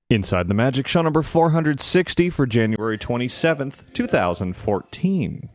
Inside the Magic, show number 460 for January 27th, 2014.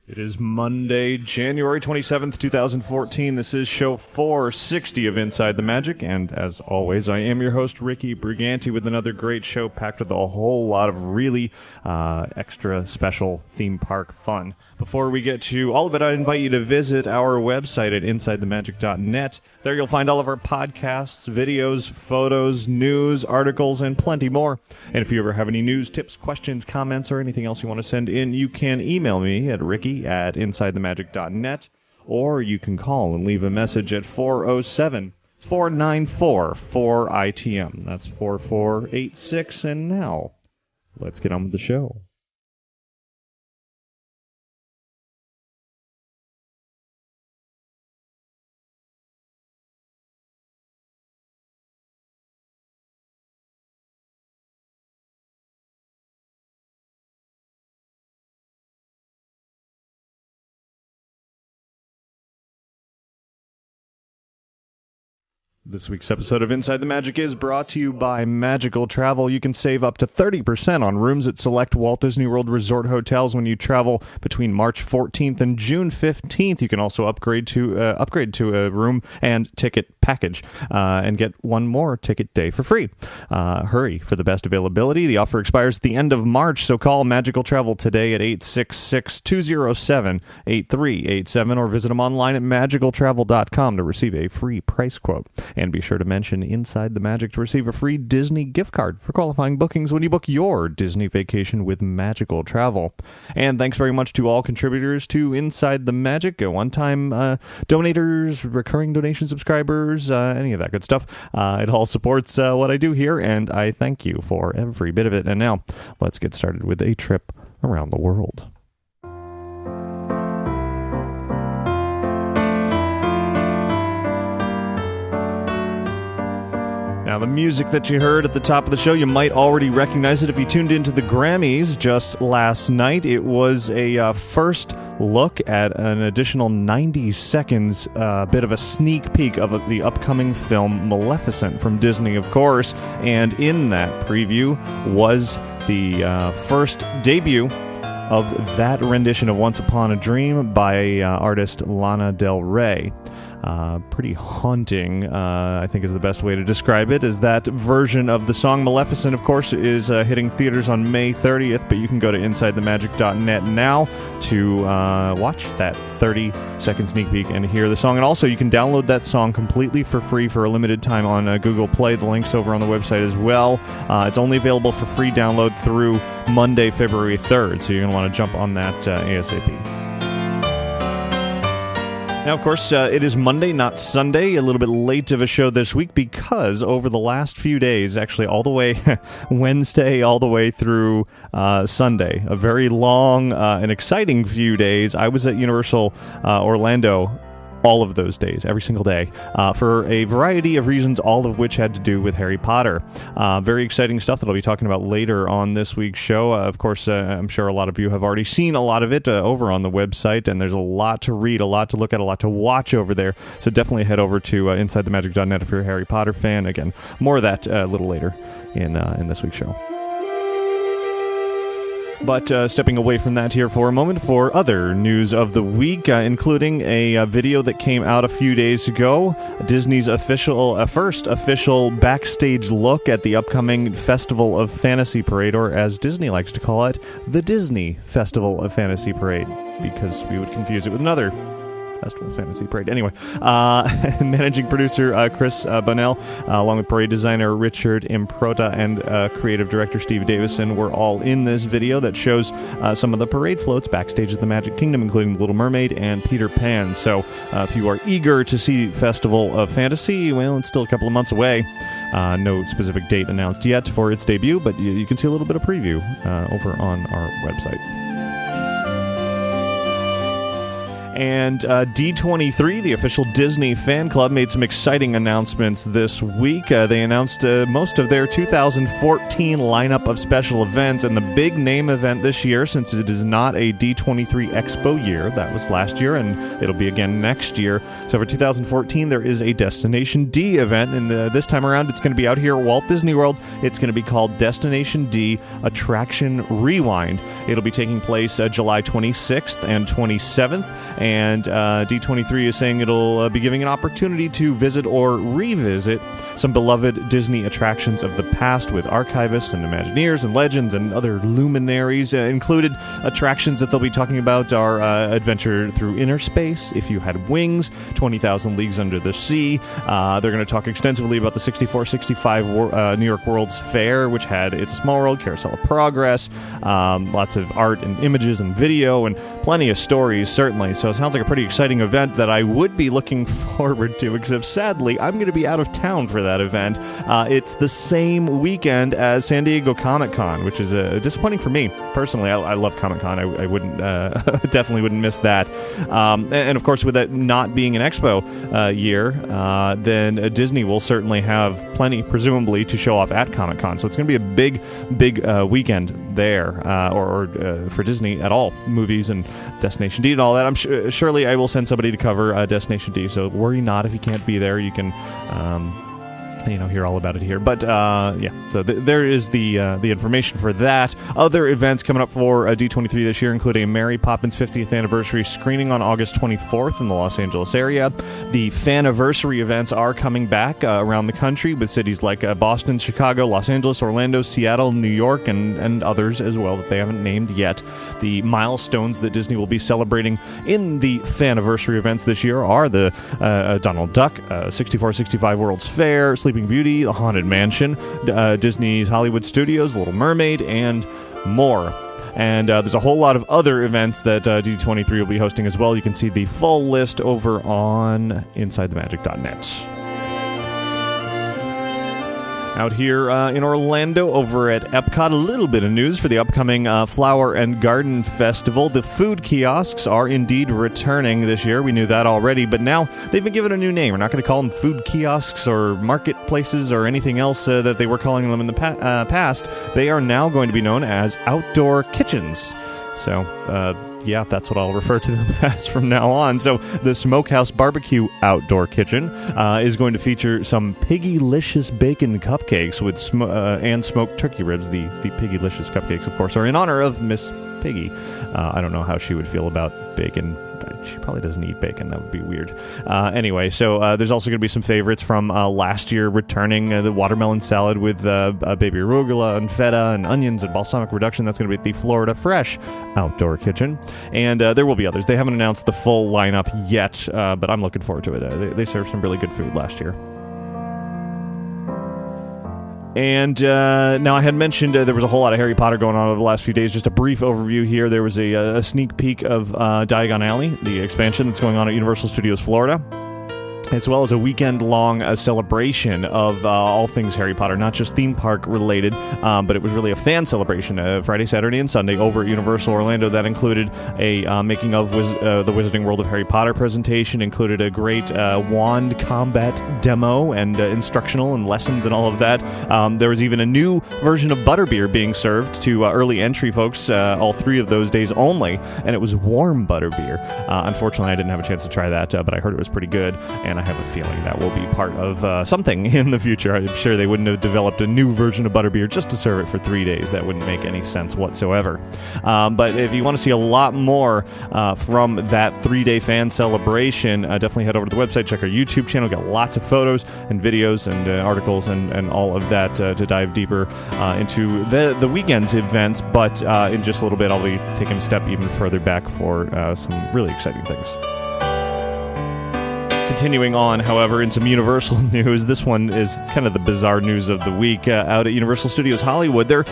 It is Monday, January 27th, 2014. This is show 460 of Inside the Magic, and as always, I am your host, Ricky Briganti, with another great show packed with a whole lot of really extra special theme park fun. Before we get to all of it, I invite you to visit our website at InsideTheMagic.net. There you'll find all of our podcasts, videos, photos, news, articles, and plenty more. And if you ever have any news, tips, questions, comments, or anything else you want to send in, you can email me at ricky@InsideTheMagic.net, or you can call and leave a message at 407-494-4ITM. That's 4486, and now, let's get on with the show. This week's episode of Inside the Magic is brought to you by Magical Travel. You can save up to 30% on rooms at select Walt Disney World Resort hotels when you travel between March 14th and June 15th. You can also upgrade to a room and ticket package and get one more ticket day for free. Hurry for the best availability. The offer expires at the end of March, so call Magical Travel today at 866-207-8387 or visit them online at magicaltravel.com to receive a free price quote. And be sure to mention Inside the Magic to receive a free Disney gift card for qualifying bookings when you book your Disney vacation with Magical Travel. And thanks very much to all contributors to Inside the Magic, one-time donators, recurring donation subscribers, any of that good stuff. It all supports what I do here, and I thank you for every bit of it. And now, let's get started with a trip around the world. Now, the music that you heard at the top of the show, you might already recognize it if you tuned into the Grammys just last night. It was a first look at an additional 90 seconds, bit of a sneak peek of the upcoming film Maleficent from Disney, of course. And in that preview was the first debut of that rendition of Once Upon a Dream by artist Lana Del Rey. Pretty haunting, I think is the best way to describe it, is that version of the song. Maleficent, of course, is hitting theaters on May 30th, but you can go to InsideTheMagic.net now to watch that 30-second sneak peek and hear the song. And also, you can download that song completely for free for a limited time on Google Play. The link's over on the website as well. It's only available for free download through Monday, February 3rd, so you're going to want to jump on that ASAP. Now, of course, it is Monday, not Sunday, a little bit late of a show this week because over the last few days, actually all the way Wednesday all the way through Sunday, a very long and exciting few days, I was at Universal Orlando all of those days, every single day, for a variety of reasons, all of which had to do with Harry Potter. Very exciting stuff that I'll be talking about later on this week's show. Of course, I'm sure a lot of you have already seen a lot of it over on the website, and there's a lot to read, a lot to look at, a lot to watch over there. So definitely head over to InsideTheMagic.net if you're a Harry Potter fan. Again, more of that a little later in this week's show. But stepping away from that here for a moment for other news of the week, including a video that came out a few days ago, Disney's first official backstage look at the upcoming Festival of Fantasy Parade, or as Disney likes to call it, the Disney Festival of Fantasy Parade, because we would confuse it with another Festival of Fantasy Parade. Anyway, managing producer Chris Bonnell, along with parade designer Richard Improta and creative director Steve Davison, were all in this video that shows some of the parade floats backstage at the Magic Kingdom, including The Little Mermaid and Peter Pan. So if you are eager to see Festival of Fantasy, well, it's still a couple of months away. No specific date announced yet for its debut, but you can see a little bit of preview over on our website. And D23, the official Disney fan club, made some exciting announcements this week. They announced most of their 2014 lineup of special events, and the big name event this year, since it is not a D23 Expo year, that was last year, and it'll be again next year. So for 2014, there is a Destination D event, and this time around, it's going to be out here at Walt Disney World. It's going to be called Destination D Attraction Rewind. It'll be taking place July 26th and 27th. And D23 is saying it'll be giving an opportunity to visit or revisit some beloved Disney attractions of the past with archivists and Imagineers and legends and other luminaries. Included attractions that they'll be talking about are Adventure Through Inner Space, If You Had Wings, 20,000 Leagues Under the Sea. They're going to talk extensively about the 64-65 New York World's Fair, which had It's a Small World, Carousel of Progress, lots of art and images and video, and plenty of stories, certainly. So it sounds like a pretty exciting event that I would be looking forward to, except sadly, I'm going to be out of town for that event. It's the same weekend as San Diego Comic-Con, which is disappointing for me. Personally, I love Comic-Con. I wouldn't definitely wouldn't miss that. And of course, with that not being an Expo year, then Disney will certainly have plenty, presumably, to show off at Comic-Con. So it's going to be a big weekend there, or for Disney at all, movies and Destination D and all that. I'm surely I will send somebody to cover Destination D, so worry not if you can't be there. You can hear all about it here. But so there is the information for that. Other events coming up for D23 this year include a Mary Poppins 50th anniversary screening on August 24th in the Los Angeles area. The Faniversary events are coming back around the country with cities like Boston, Chicago, Los Angeles, Orlando, Seattle, New York, and others as well that they haven't named yet. The milestones that Disney will be celebrating in the Faniversary events this year are the Donald Duck, 64-65 World's Fair, Sleeping Beauty, The Haunted Mansion, Disney's Hollywood Studios, Little Mermaid, and more. And there's a whole lot of other events that D23 will be hosting as well. You can see the full list over on InsideTheMagic.net. Out here in Orlando over at Epcot, a little bit of news for the upcoming Flower and Garden Festival. The food kiosks are indeed returning this year. We knew that already, but now they've been given a new name. We're not going to call them food kiosks or marketplaces or anything else that they were calling them in the past. They are now going to be known as outdoor kitchens. So, yeah, that's what I'll refer to them as from now on. So the Smokehouse Barbecue Outdoor Kitchen is going to feature some Piggylicious bacon cupcakes with and smoked turkey ribs. The Piggylicious cupcakes, of course, are in honor of Miss Piggy. I don't know how she would feel about bacon. She probably doesn't eat bacon. That would be weird. Anyway, so there's also going to be some favorites from last year returning. The watermelon salad with baby arugula and feta and onions and balsamic reduction. That's going to be at the Florida Fresh Outdoor Kitchen. And there will be others. They haven't announced the full lineup yet, but I'm looking forward to it. They served some really good food last year. And now I had mentioned there was a whole lot of Harry Potter going on over the last few days. Just a brief overview here. There was a sneak peek of Diagon Alley, the expansion that's going on at Universal Studios Florida, as well as a weekend-long celebration of all things Harry Potter, not just theme park related, but it was really a fan celebration Friday, Saturday, and Sunday over at Universal Orlando. That included a making of the Wizarding World of Harry Potter presentation, included a great wand combat demo and instructional and lessons and all of that. There was even a new version of butterbeer being served to early entry folks, all 3 of those days only, and it was warm butterbeer. Unfortunately, I didn't have a chance to try that, but I heard it was pretty good, and I have a feeling that will be part of something in the future. I'm sure they wouldn't have developed a new version of butterbeer just to serve it for 3 days. That wouldn't make any sense whatsoever. But if you want to see a lot more from that 3-day fan celebration, definitely head over to the website, check our YouTube channel. Got lots of photos and videos and articles and all of that to dive deeper into the weekend's events. But in just a little bit, I'll be taking a step even further back for some really exciting things. Continuing on, however, in some Universal news, this one is kind of the bizarre news of the week. Out at Universal Studios Hollywood, they're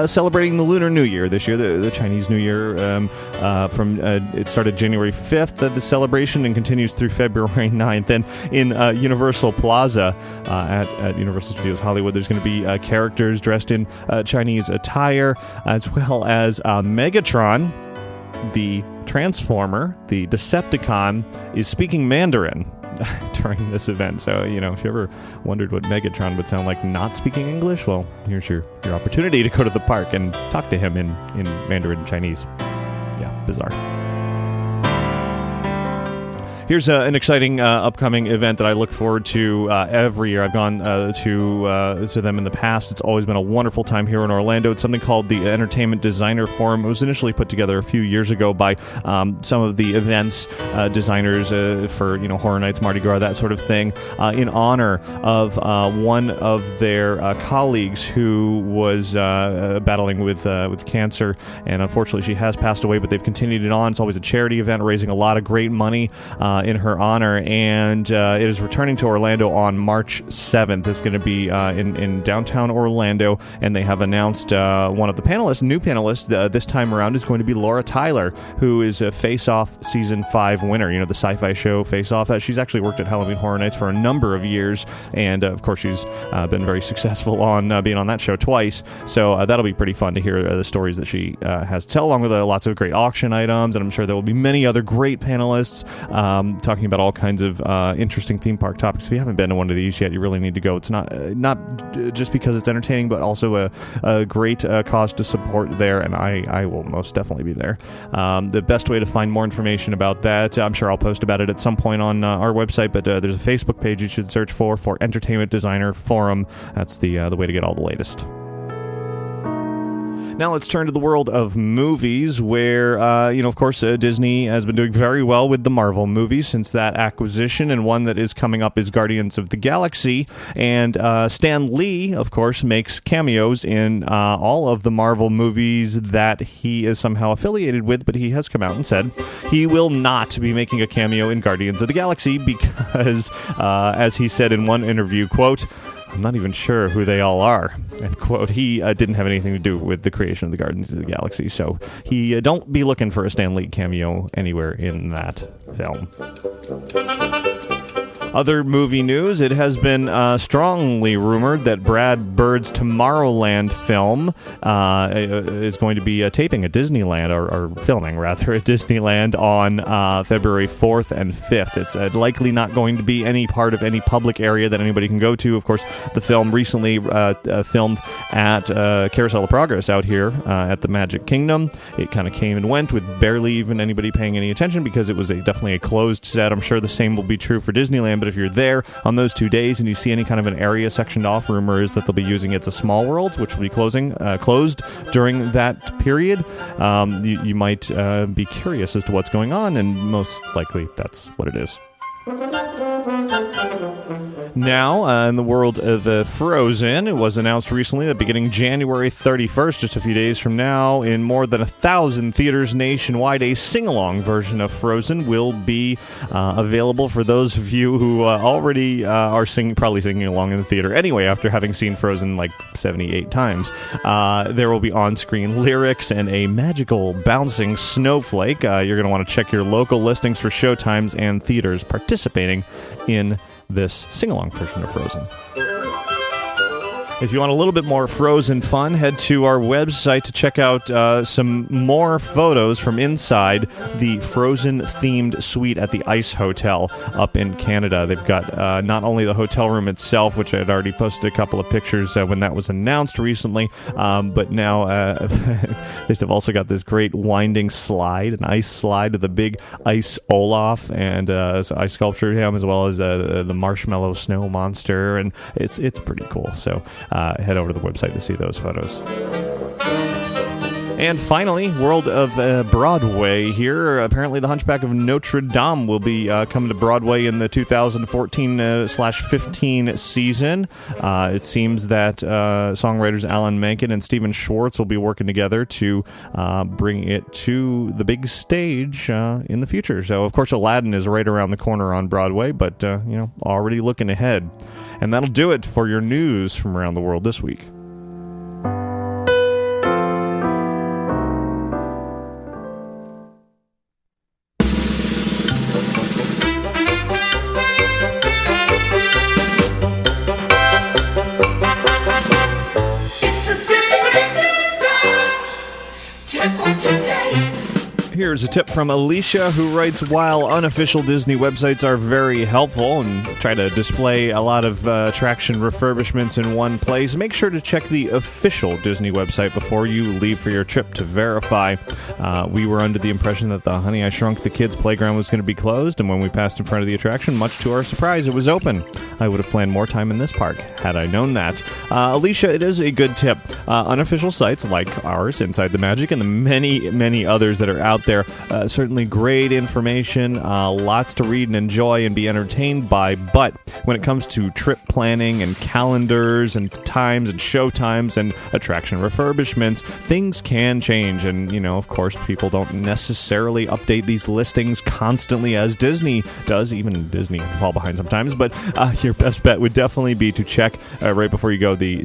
celebrating the Lunar New Year this year, the Chinese New Year. It started January 5th, the celebration, and continues through February 9th. And in Universal Plaza at Universal Studios Hollywood, there's going to be characters dressed in Chinese attire, as well as Megatron. the Transformer, the Decepticon, is speaking Mandarin during this event. So, if you ever wondered what Megatron would sound like not speaking English, well, here's your opportunity to go to the park and talk to him in Mandarin Chinese. Yeah, bizarre. Here's an exciting upcoming event that I look forward to every year. I've gone to them in the past. It's always been a wonderful time here in Orlando. It's something called the Entertainment Designer Forum. It was initially put together a few years ago by some of the events designers for Horror Nights, Mardi Gras, that sort of thing, in honor of one of their colleagues who was battling with cancer, and unfortunately she has passed away. But they've continued it on. It's always a charity event, raising a lot of great money in her honor, and it is returning to Orlando on March 7th. It's going to be in downtown Orlando, and they have announced one of the panelists, new panelists this time around, is going to be Laura Tyler, who is a Face Off Season 5 winner, the sci-fi show Face Off. She's actually worked at Halloween Horror Nights for a number of years, and of course she's been very successful on being on that show twice, so that'll be pretty fun to hear the stories that she has to tell, along with lots of great auction items, and I'm sure there will be many other great panelists talking about all kinds of interesting theme park topics. If you haven't been to one of these yet, you really need to go. It's not just because it's entertaining, but also a great cause to support there, and I will most definitely be there. The best way to find more information about that, I'm sure I'll post about it at some point on our website, but there's a Facebook page you should search for Entertainment Designer Forum. That's the way to get all the latest. Now let's turn to the world of movies, where, of course, Disney has been doing very well with the Marvel movies since that acquisition, and one that is coming up is Guardians of the Galaxy, and Stan Lee, of course, makes cameos in all of the Marvel movies that he is somehow affiliated with, but he has come out and said he will not be making a cameo in Guardians of the Galaxy because, as he said in one interview, quote, "I'm not even sure who they all are," end quote. He didn't have anything to do with the creation of the Guardians of the Galaxy, so he don't be looking for a Stan Lee cameo anywhere in that film. Other movie news, it has been strongly rumored that Brad Bird's Tomorrowland film is going to be taping at Disneyland, or filming, rather, at Disneyland on February 4th and 5th. It's likely not going to be any part of any public area that anybody can go to. Of course, the film recently filmed at Carousel of Progress out here at the Magic Kingdom. It kind of came and went with barely even anybody paying any attention because it was definitely a closed set. I'm sure the same will be true for Disneyland, but if you're there on those 2 days and you see any kind of an area sectioned off, rumor is that they'll be using It's a Small World, which will be closed during that period. You might be curious as to what's going on, and most likely that's what it is. Now, in the world of Frozen, it was announced recently that beginning January 31st, just a few days from now, in more than 1,000 theaters nationwide, a sing-along version of Frozen will be available for those of you who already are probably singing along in the theater anyway, after having seen Frozen like 78 times. There will be on-screen lyrics and a magical bouncing snowflake. You're going to want to check your local listings for showtimes and theaters participating in this sing-along version of Frozen. If you want a little bit more Frozen fun, head to our website to check out some more photos from inside the Frozen-themed suite at the Ice Hotel up in Canada. They've got not only the hotel room itself, which I had already posted a couple of pictures when that was announced recently, but now they've also got this great winding slide, an ice slide with a big ice Olaf and ice sculpture him, as well as the marshmallow snow monster, and it's pretty cool. So head over to the website to see those photos. And finally, world of Broadway here. Apparently, The Hunchback of Notre Dame will be coming to Broadway in the 2014/15 season. It seems that songwriters Alan Menken and Stephen Schwartz will be working together to bring it to the big stage in the future. So, of course, Aladdin is right around the corner on Broadway, but, already looking ahead. And that'll do it for your news from around the world this week. here's a tip from Alicia, who writes, while unofficial Disney websites are very helpful and try to display a lot of attraction refurbishments in one place, make sure to check the official Disney website before you leave for your trip to verify. We were under the impression that the Honey, I Shrunk the Kids playground was going to be closed, and when we passed in front of the attraction, much to our surprise, it was open. I would have planned more time in this park had I known that. Alicia, it is a good tip. Unofficial sites like ours, Inside the Magic, and the many others that are out there, certainly great information, lots to read and enjoy and be entertained by, but when it comes to trip planning and calendars and times and show times and attraction refurbishments, things can change, and, of course, people don't necessarily update these listings constantly as Disney does. Even Disney can fall behind sometimes, but your best bet would definitely be to check right before you go the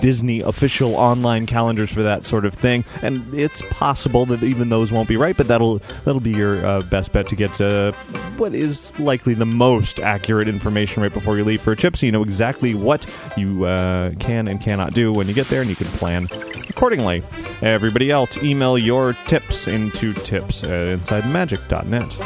Disney official online calendars for that sort of thing, and it's possible that even those won't be right, but that'll be your best bet to get what is likely the most accurate information right before you leave for a trip, so you know exactly what you can and cannot do when you get there, and you can plan accordingly. Everybody else, email your tips into tips@insidemagic.net.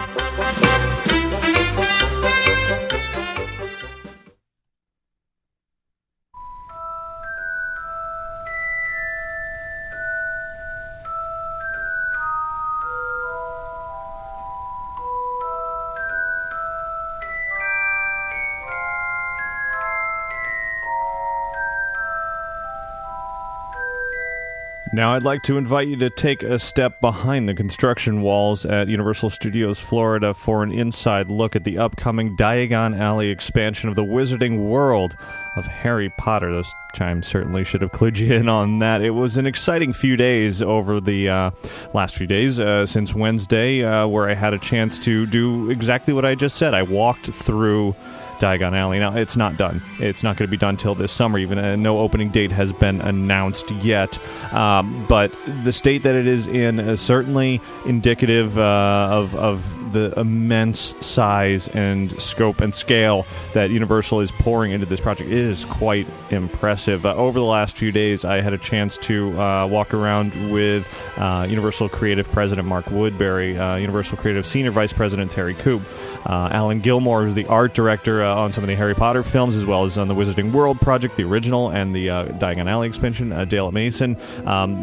Now, I'd like to invite you to take a step behind the construction walls at Universal Studios Florida for an inside look at the upcoming Diagon Alley expansion of the Wizarding World of Harry Potter. Those chimes certainly should have clued you in on that. It was an exciting few days over the last few days, since Wednesday, where I had a chance to do exactly what I just said. I walked through Diagon Alley. Now, it's not done. It's not going to be done till this summer. Even no opening date has been announced yet. But the state that it is in is certainly indicative of the immense size and scope and scale that Universal is pouring into this project. It is quite impressive. Over the last few days, I had a chance to walk around with Universal Creative President Mark Woodbury, Universal Creative Senior Vice President Terry Coup, Alan Gilmore, who's the art director on some of the Harry Potter films, as well as on the Wizarding World project, the original, and the Diagon Alley expansion, Dale Mason,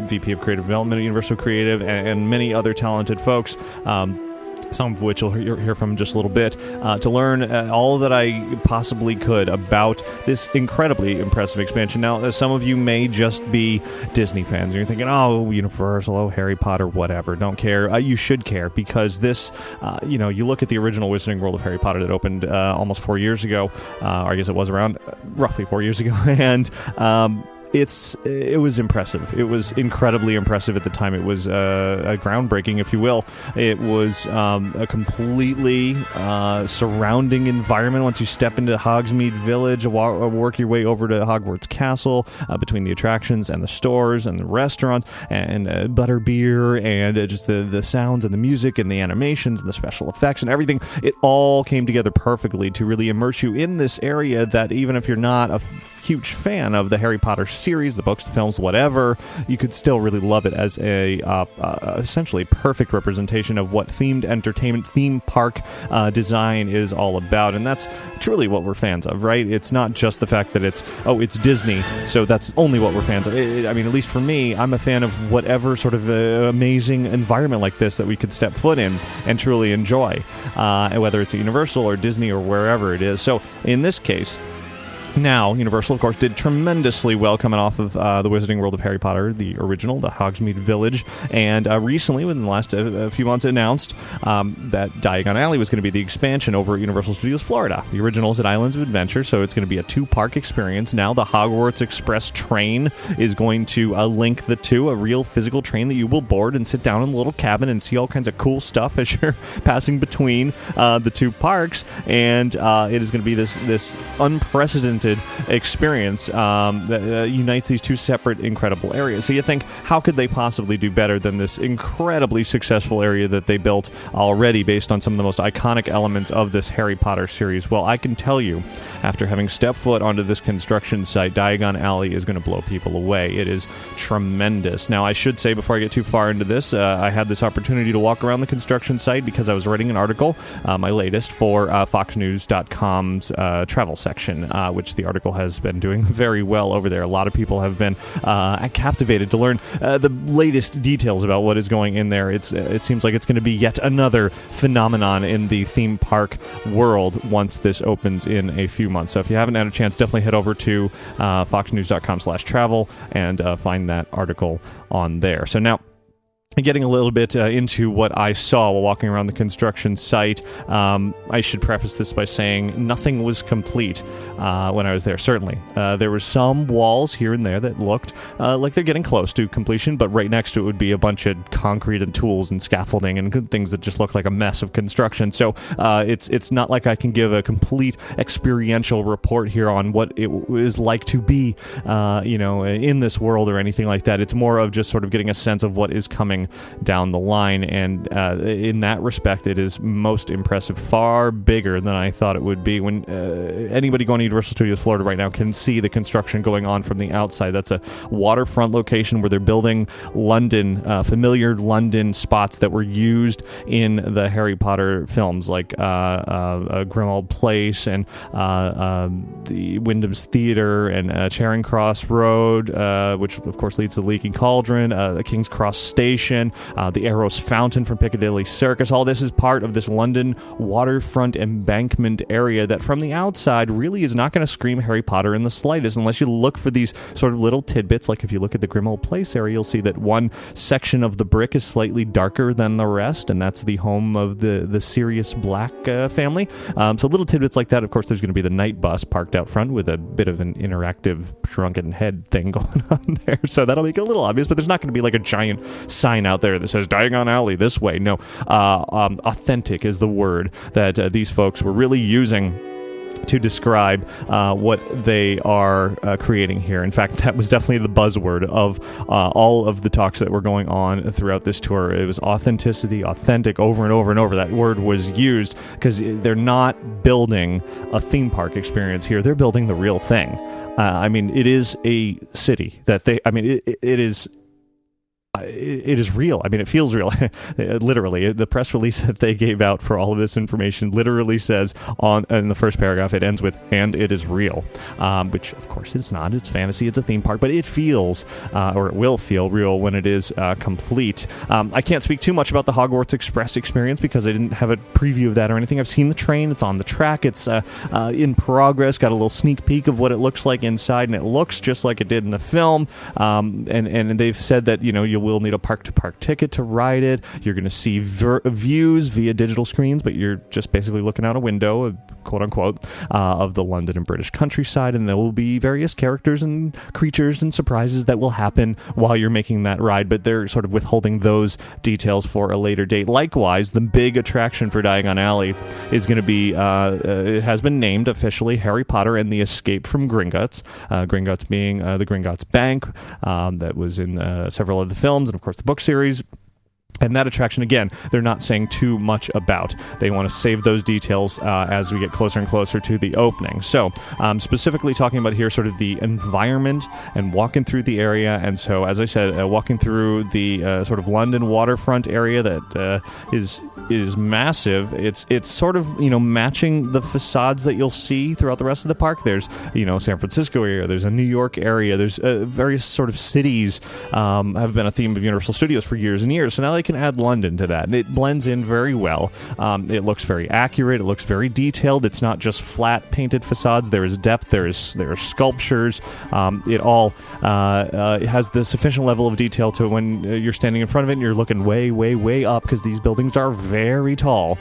VP of Creative Development at Universal Creative, and many other talented folks. Some of which you'll hear from in just a little bit, to learn all that I possibly could about this incredibly impressive expansion. Now, some of you may just be Disney fans, and you're thinking, oh, Universal, oh, Harry Potter, whatever, don't care. You should care, because this, you look at the original Wizarding World of Harry Potter that opened almost 4 years ago, or I guess it was around roughly 4 years ago, and it was impressive. It was incredibly impressive at the time. It was a groundbreaking, if you will. It was a completely surrounding environment. Once you step into Hogsmeade Village, work your way over to Hogwarts Castle, between the attractions and the stores and the restaurants and butterbeer and just the sounds and the music and the animations and the special effects and everything. It all came together perfectly to really immerse you in this area that, even if you're not a huge fan of the Harry Potter series, the books, the films, whatever, you could still really love it as a essentially perfect representation of what themed entertainment, theme park design is all about. And that's truly what we're fans of, right? It's not just the fact that it's Disney, so that's only what we're fans of. I mean, at least for me, I'm a fan of whatever sort of amazing environment like this that we could step foot in and truly enjoy, whether it's at Universal or Disney or wherever it is. So in this case, now, Universal, of course, did tremendously well coming off of the Wizarding World of Harry Potter, the original, the Hogsmeade Village, and recently, within the last few months, announced that Diagon Alley was going to be the expansion over at Universal Studios Florida. The original is at Islands of Adventure, so it's going to be a two-park experience. Now, the Hogwarts Express train is going to link the two, a real physical train that you will board and sit down in a little cabin and see all kinds of cool stuff as you're passing between the two parks, and it is going to be this unprecedented enchanted experience that unites these two separate incredible areas. So you think, how could they possibly do better than this incredibly successful area that they built already based on some of the most iconic elements of this Harry Potter series? Well, I can tell you, after having stepped foot onto this construction site, Diagon Alley is going to blow people away. It is tremendous. Now, I should say, before I get too far into this, I had this opportunity to walk around the construction site because I was writing an article, my latest, for FoxNews.com's travel section, which the article has been doing very well over there. A lot of people have been captivated to learn the latest details about what is going in there. It seems like it's going to be yet another phenomenon in the theme park world once this opens in a few months. So if you haven't had a chance, definitely head over to foxnews.com/travel and find that article on there. So now, getting a little bit into what I saw while walking around the construction site, I should preface this by saying nothing was complete when I was there, certainly. There were some walls here and there that looked like they're getting close to completion, but right next to it would be a bunch of concrete and tools and scaffolding and things that just look like a mess of construction. So it's not like I can give a complete experiential report here on what it is like to be in this world or anything like that. It's more of just sort of getting a sense of what is coming down the line, and in that respect, it is most impressive, far bigger than I thought it would be. When anybody going to Universal Studios Florida right now can see the construction going on from the outside. That's a waterfront location where they're building London, familiar London spots that were used in the Harry Potter films, like Grimmauld Place and the Wyndham's Theatre and Charing Cross Road, which of course leads to the Leaky Cauldron, the King's Cross Station, the Arrows Fountain from Piccadilly Circus. All this is part of this London waterfront embankment area that from the outside really is not going to scream Harry Potter in the slightest unless you look for these sort of little tidbits. Like if you look at the Grimmauld Place area, you'll see that one section of the brick is slightly darker than the rest, and that's the home of the Sirius Black family. So little tidbits like that. Of course, there's going to be the night bus parked out front with a bit of an interactive shrunken head thing going on there. So that'll make it a little obvious, but there's not going to be like a giant sign out there that says Diagon Alley this way. No, authentic is the word that these folks were really using to describe what they are creating here. In fact, that was definitely the buzzword of all of the talks that were going on throughout this tour. It was authenticity, authentic, over and over and over. That word was used because they're not building a theme park experience here. They're building the real thing. It is a city that it is real. It feels real. Literally, the press release that they gave out for all of this information literally says in the first paragraph, it ends with, "and it is real," which of course it's not. It's fantasy. It's a theme park, but it feels, or it will feel real when it is complete. I can't speak too much about the Hogwarts Express experience because I didn't have a preview of that or anything. I've seen the train. It's on the track. It's in progress. Got a little sneak peek of what it looks like inside, and it looks just like it did in the film. And they've said that you will need a park-to-park ticket to ride it. You're going to see views via digital screens, but you're just basically looking out a window, quote-unquote, of the London and British countryside, and there will be various characters and creatures and surprises that will happen while you're making that ride, but they're sort of withholding those details for a later date. Likewise, the big attraction for Diagon Alley is going to be, it has been named officially Harry Potter and the Escape from Gringotts, Gringotts being the Gringotts Bank that was in several of the films, and of course the book series. And that attraction, again, they're not saying too much about. They want to save those details as we get closer and closer to the opening. So, specifically talking about here sort of the environment and walking through the area. And so, as I said, walking through the sort of London waterfront area that is massive. It's sort of, matching the facades that you'll see throughout the rest of the park. There's, San Francisco area. There's a New York area. There's various sort of cities have been a theme of Universal Studios for years and years. So now they can add London to that, and it blends in very well. It looks very accurate. It looks very detailed. It's not just flat painted facades. There is depth. There are sculptures. It all it has the sufficient level of detail to when you're standing in front of it and you're looking way, way, way up because these buildings are very tall.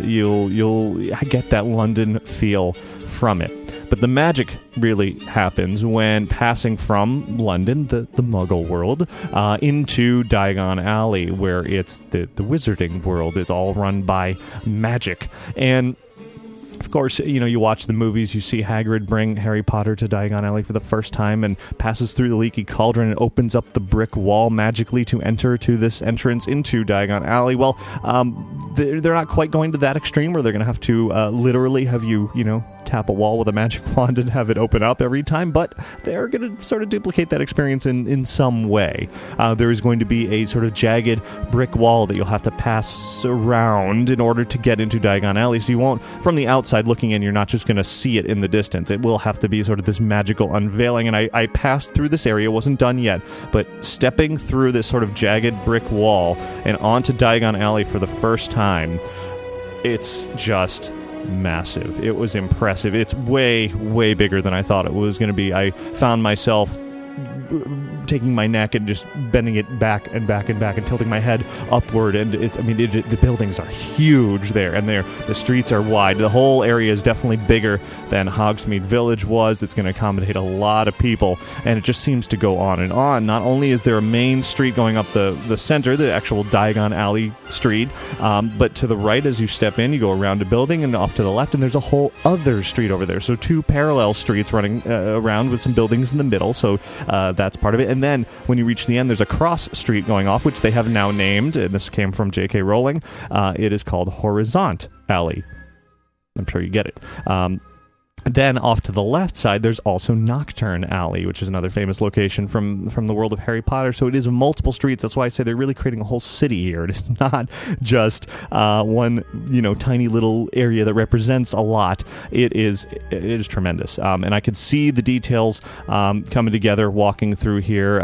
You'll get that London feel from it. But the magic really happens when passing from London, the Muggle world, into Diagon Alley, where it's the wizarding world. It's all run by magic. And Of course, you watch the movies, you see Hagrid bring Harry Potter to Diagon Alley for the first time and passes through the leaky cauldron and opens up the brick wall magically to enter to this entrance into Diagon Alley. Well, they're not quite going to that extreme where they're going to have to literally have you tap a wall with a magic wand and have it open up every time, but they're going to sort of duplicate that experience in some way. There is going to be a sort of jagged brick wall that you'll have to pass around in order to get into Diagon Alley, so you won't, from the outside looking in, you're not just going to see it in the distance. It will have to be sort of this magical unveiling, and I passed through this area. It wasn't done yet, but stepping through this sort of jagged brick wall and onto Diagon Alley for the first time, it's just massive. It was impressive. It's way, way bigger than I thought it was going to be. I found myself taking my neck and just bending it back and back and back and tilting my head upward, and the buildings are huge there, and the streets are wide. The whole area is definitely bigger than Hogsmeade Village was. It's going to accommodate a lot of people, and it just seems to go on and on. Not only is there a main street going up the center, the actual Diagon Alley street, but to the right as you step in, you go around a building and off to the left, and there's a whole other street over there. So two parallel streets running around with some buildings in the middle, so that's part of it. And then when you reach the end, there's a cross street going off, which they have now named, and this came from J.K. Rowling. It is called Horizont Alley. I'm sure you get it. Then off to the left side, there's also Nocturne Alley, which is another famous location from the world of Harry Potter. So it is multiple streets. That's why I say they're really creating a whole city here. It is not just one, tiny little area that represents a lot. It is tremendous. And I could see the details coming together walking through here.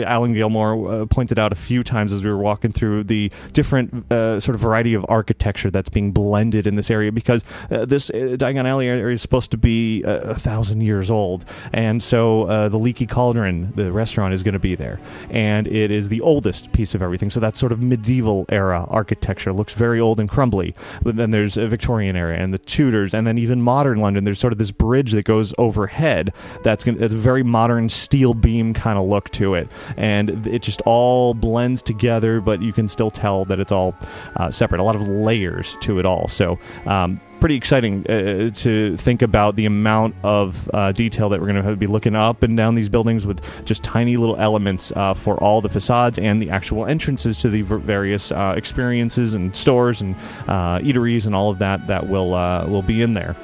Alan Gilmore pointed out a few times as we were walking through the different sort of variety of architecture that's being blended in this area, because this Diagon Alley area is supposed to be 1,000 years old, and so the Leaky Cauldron, the restaurant, is going to be there, and it is the oldest piece of everything. So that sort of medieval era architecture looks very old and crumbly. But then there's a Victorian era and the Tudors, and then even modern London. There's sort of this bridge that goes overhead. It's a very modern steel beam kind of look to it, and it just all blends together. But you can still tell that it's all separate. A lot of layers to it all. So. Pretty exciting to think about the amount of detail that we're going to be looking up and down these buildings with just tiny little elements for all the facades and the actual entrances to the various experiences and stores and eateries and all of that will be in there.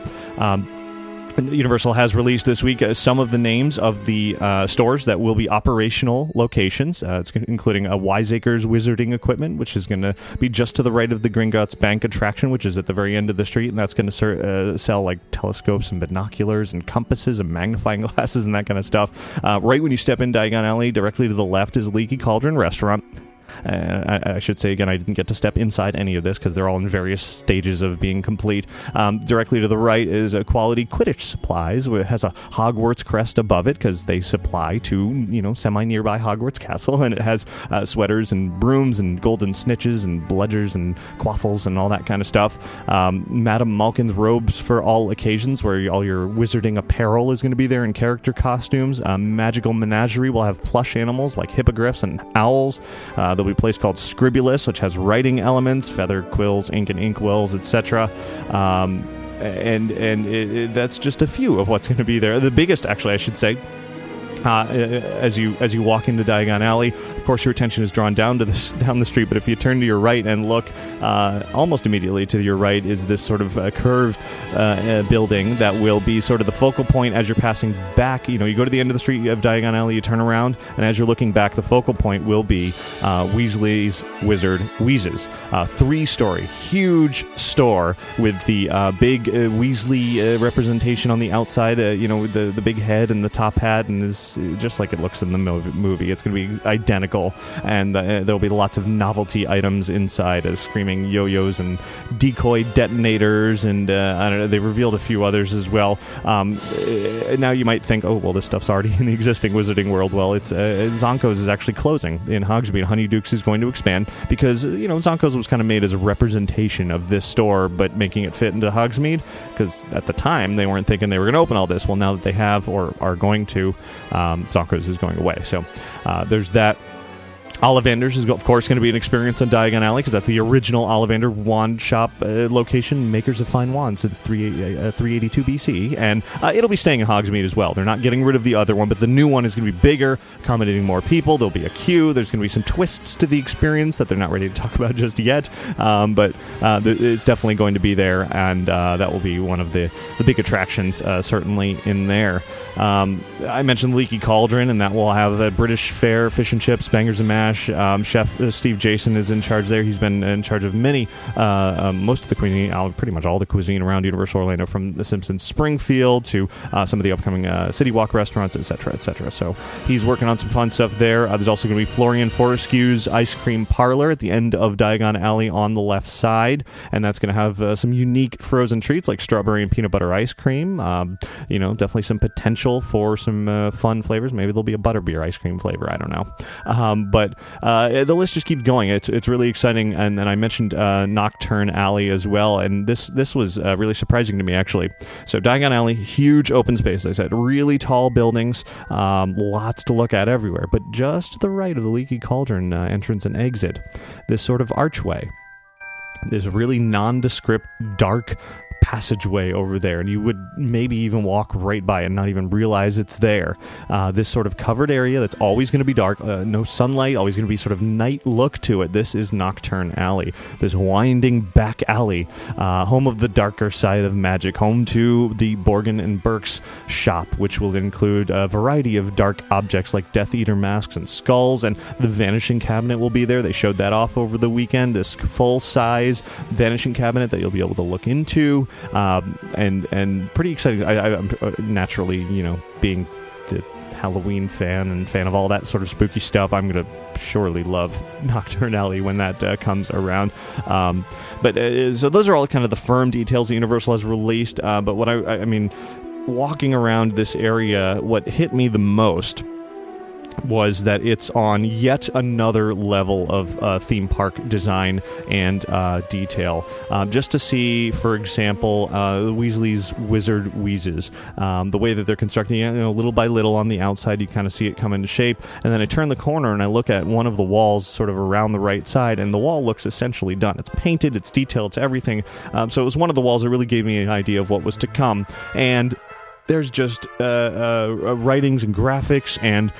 Universal has released this week some of the names of the stores that will be operational locations. It's including a Wiseacres Wizarding Equipment, which is going to be just to the right of the Gringotts Bank attraction, which is at the very end of the street, and that's going to sell like telescopes and binoculars and compasses and magnifying glasses and that kind of stuff. Right when you step in Diagon Alley, directly to the left is Leaky Cauldron Restaurant. I should say again, I didn't get to step inside any of this because they're all in various stages of being complete. Directly to the right is a Quality Quidditch Supplies, where it has a Hogwarts crest above it because they supply to semi-nearby Hogwarts Castle, and it has sweaters and brooms and golden snitches and bludgers and quaffles and all that kind of stuff. Madame Malkin's Robes for all occasions, where all your wizarding apparel is going to be there in character costumes. Magical Menagerie will have plush animals like hippogriffs and owls. There'll be a place called Scribulus, which has writing elements, feather quills, ink and inkwells, etc. That's just a few of what's going to be there. The biggest, actually, I should say, as you walk into Diagon Alley, of course your attention is drawn down the street, but if you turn to your right and look, almost immediately to your right is this sort of curved building that will be sort of the focal point as you're passing back. You go to the end of the street of Diagon Alley, you turn around, and as you're looking back, the focal point will be Weasley's Wizard Wheezes. 3-story, huge store with the big Weasley representation on the outside, with the big head and the top hat, and is just like it looks in the movie. It's going to be identical, and there'll be lots of novelty items inside, as screaming yo-yos and decoy detonators, and I don't know, they revealed a few others as well. Now you might think, oh, well, this stuff's already in the existing Wizarding World. Well, it's Zonko's is actually closing in Hogsmeade. Honeydukes is going to expand because, Zonko's was kind of made as a representation of this store, but making it fit into Hogsmeade, because at the time they weren't thinking they were going to open all this. Well, now that they have or are going to, Zonko's is going away. So there's that. Ollivander's is, of course, going to be an experience on Diagon Alley because that's the original Ollivander wand shop location, makers of fine wands since 382 BC, and it'll be staying in Hogsmeade as well. They're not getting rid of the other one, but the new one is going to be bigger, accommodating more people. There'll be a queue. There's going to be some twists to the experience that they're not ready to talk about just yet, but it's definitely going to be there, and that will be one of the big attractions, certainly, in there. I mentioned Leaky Cauldron, and that will have a British fare, fish and chips, bangers and mash. Chef Steve Jason is in charge there. He's been in charge of most of the cuisine, pretty much all the cuisine around Universal Orlando, from The Simpsons Springfield to some of the upcoming City Walk restaurants, etc., etc. So he's working on some fun stuff there. There's also going to be Florian Fortescue's Ice Cream Parlor at the end of Diagon Alley on the left side, and that's going to have some unique frozen treats like strawberry and peanut butter ice cream. Definitely some potential for some fun flavors. Maybe there'll be a butterbeer ice cream flavor. I don't know. But the list just keeps going. It's really exciting. And then I mentioned Nocturne Alley as well, and this was really surprising to me, actually. So Diagon Alley, huge open space. As I said, really tall buildings, lots to look at everywhere. But just to the right of the Leaky Cauldron entrance and exit, this sort of archway, this really nondescript, dark passageway over there, and you would maybe even walk right by it and not even realize it's there. This sort of covered area that's always going to be dark, no sunlight, always going to be sort of night look to it. This is Nocturne Alley, this winding back alley, home of the darker side of magic, home to the Borgin and Burke's shop, which will include a variety of dark objects like Death Eater masks and skulls, and the Vanishing Cabinet will be there. They showed that off over the weekend, this full-size Vanishing Cabinet that you'll be able to look into. And pretty exciting. I'm naturally, being the Halloween fan and fan of all that sort of spooky stuff, I'm going to surely love Nocturne Alley when that comes around. So those are all kind of the firm details that Universal has released. But what I mean, walking around this area, what hit me the most was that it's on yet another level of theme park design and detail. Just to see, for example, Weasley's Wizard Wheezes. The way that they're constructing it, little by little on the outside, you kind of see it come into shape. And then I turn the corner and I look at one of the walls sort of around the right side, and the wall looks essentially done. It's painted, it's detailed, it's everything. So it was one of the walls that really gave me an idea of what was to come. And there's just writings and graphics and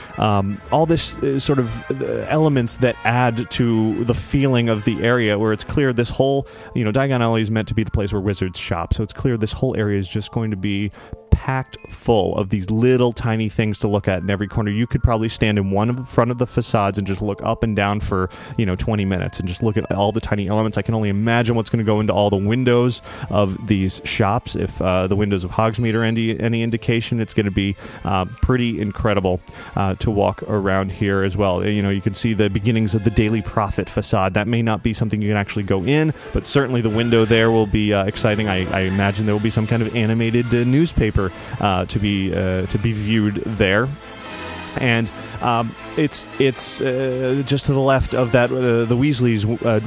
all this sort of elements that add to the feeling of the area, where it's clear this whole, Diagon Alley is meant to be the place where wizards shop, so it's clear this whole area is just going to be packed full of these little tiny things to look at in every corner. You could probably stand in one of the front of the facades and just look up and down for 20 minutes and just look at all the tiny elements. I can only imagine what's going to go into all the windows of these shops. If the windows of Hogsmeade are any indication, it's going to be pretty incredible to walk around here as well. You can see the beginnings of the Daily Prophet facade. That may not be something you can actually go in, but certainly the window there will be exciting. I imagine there will be some kind of animated newspaper to be viewed there. And it's just to the left of that the Weasleys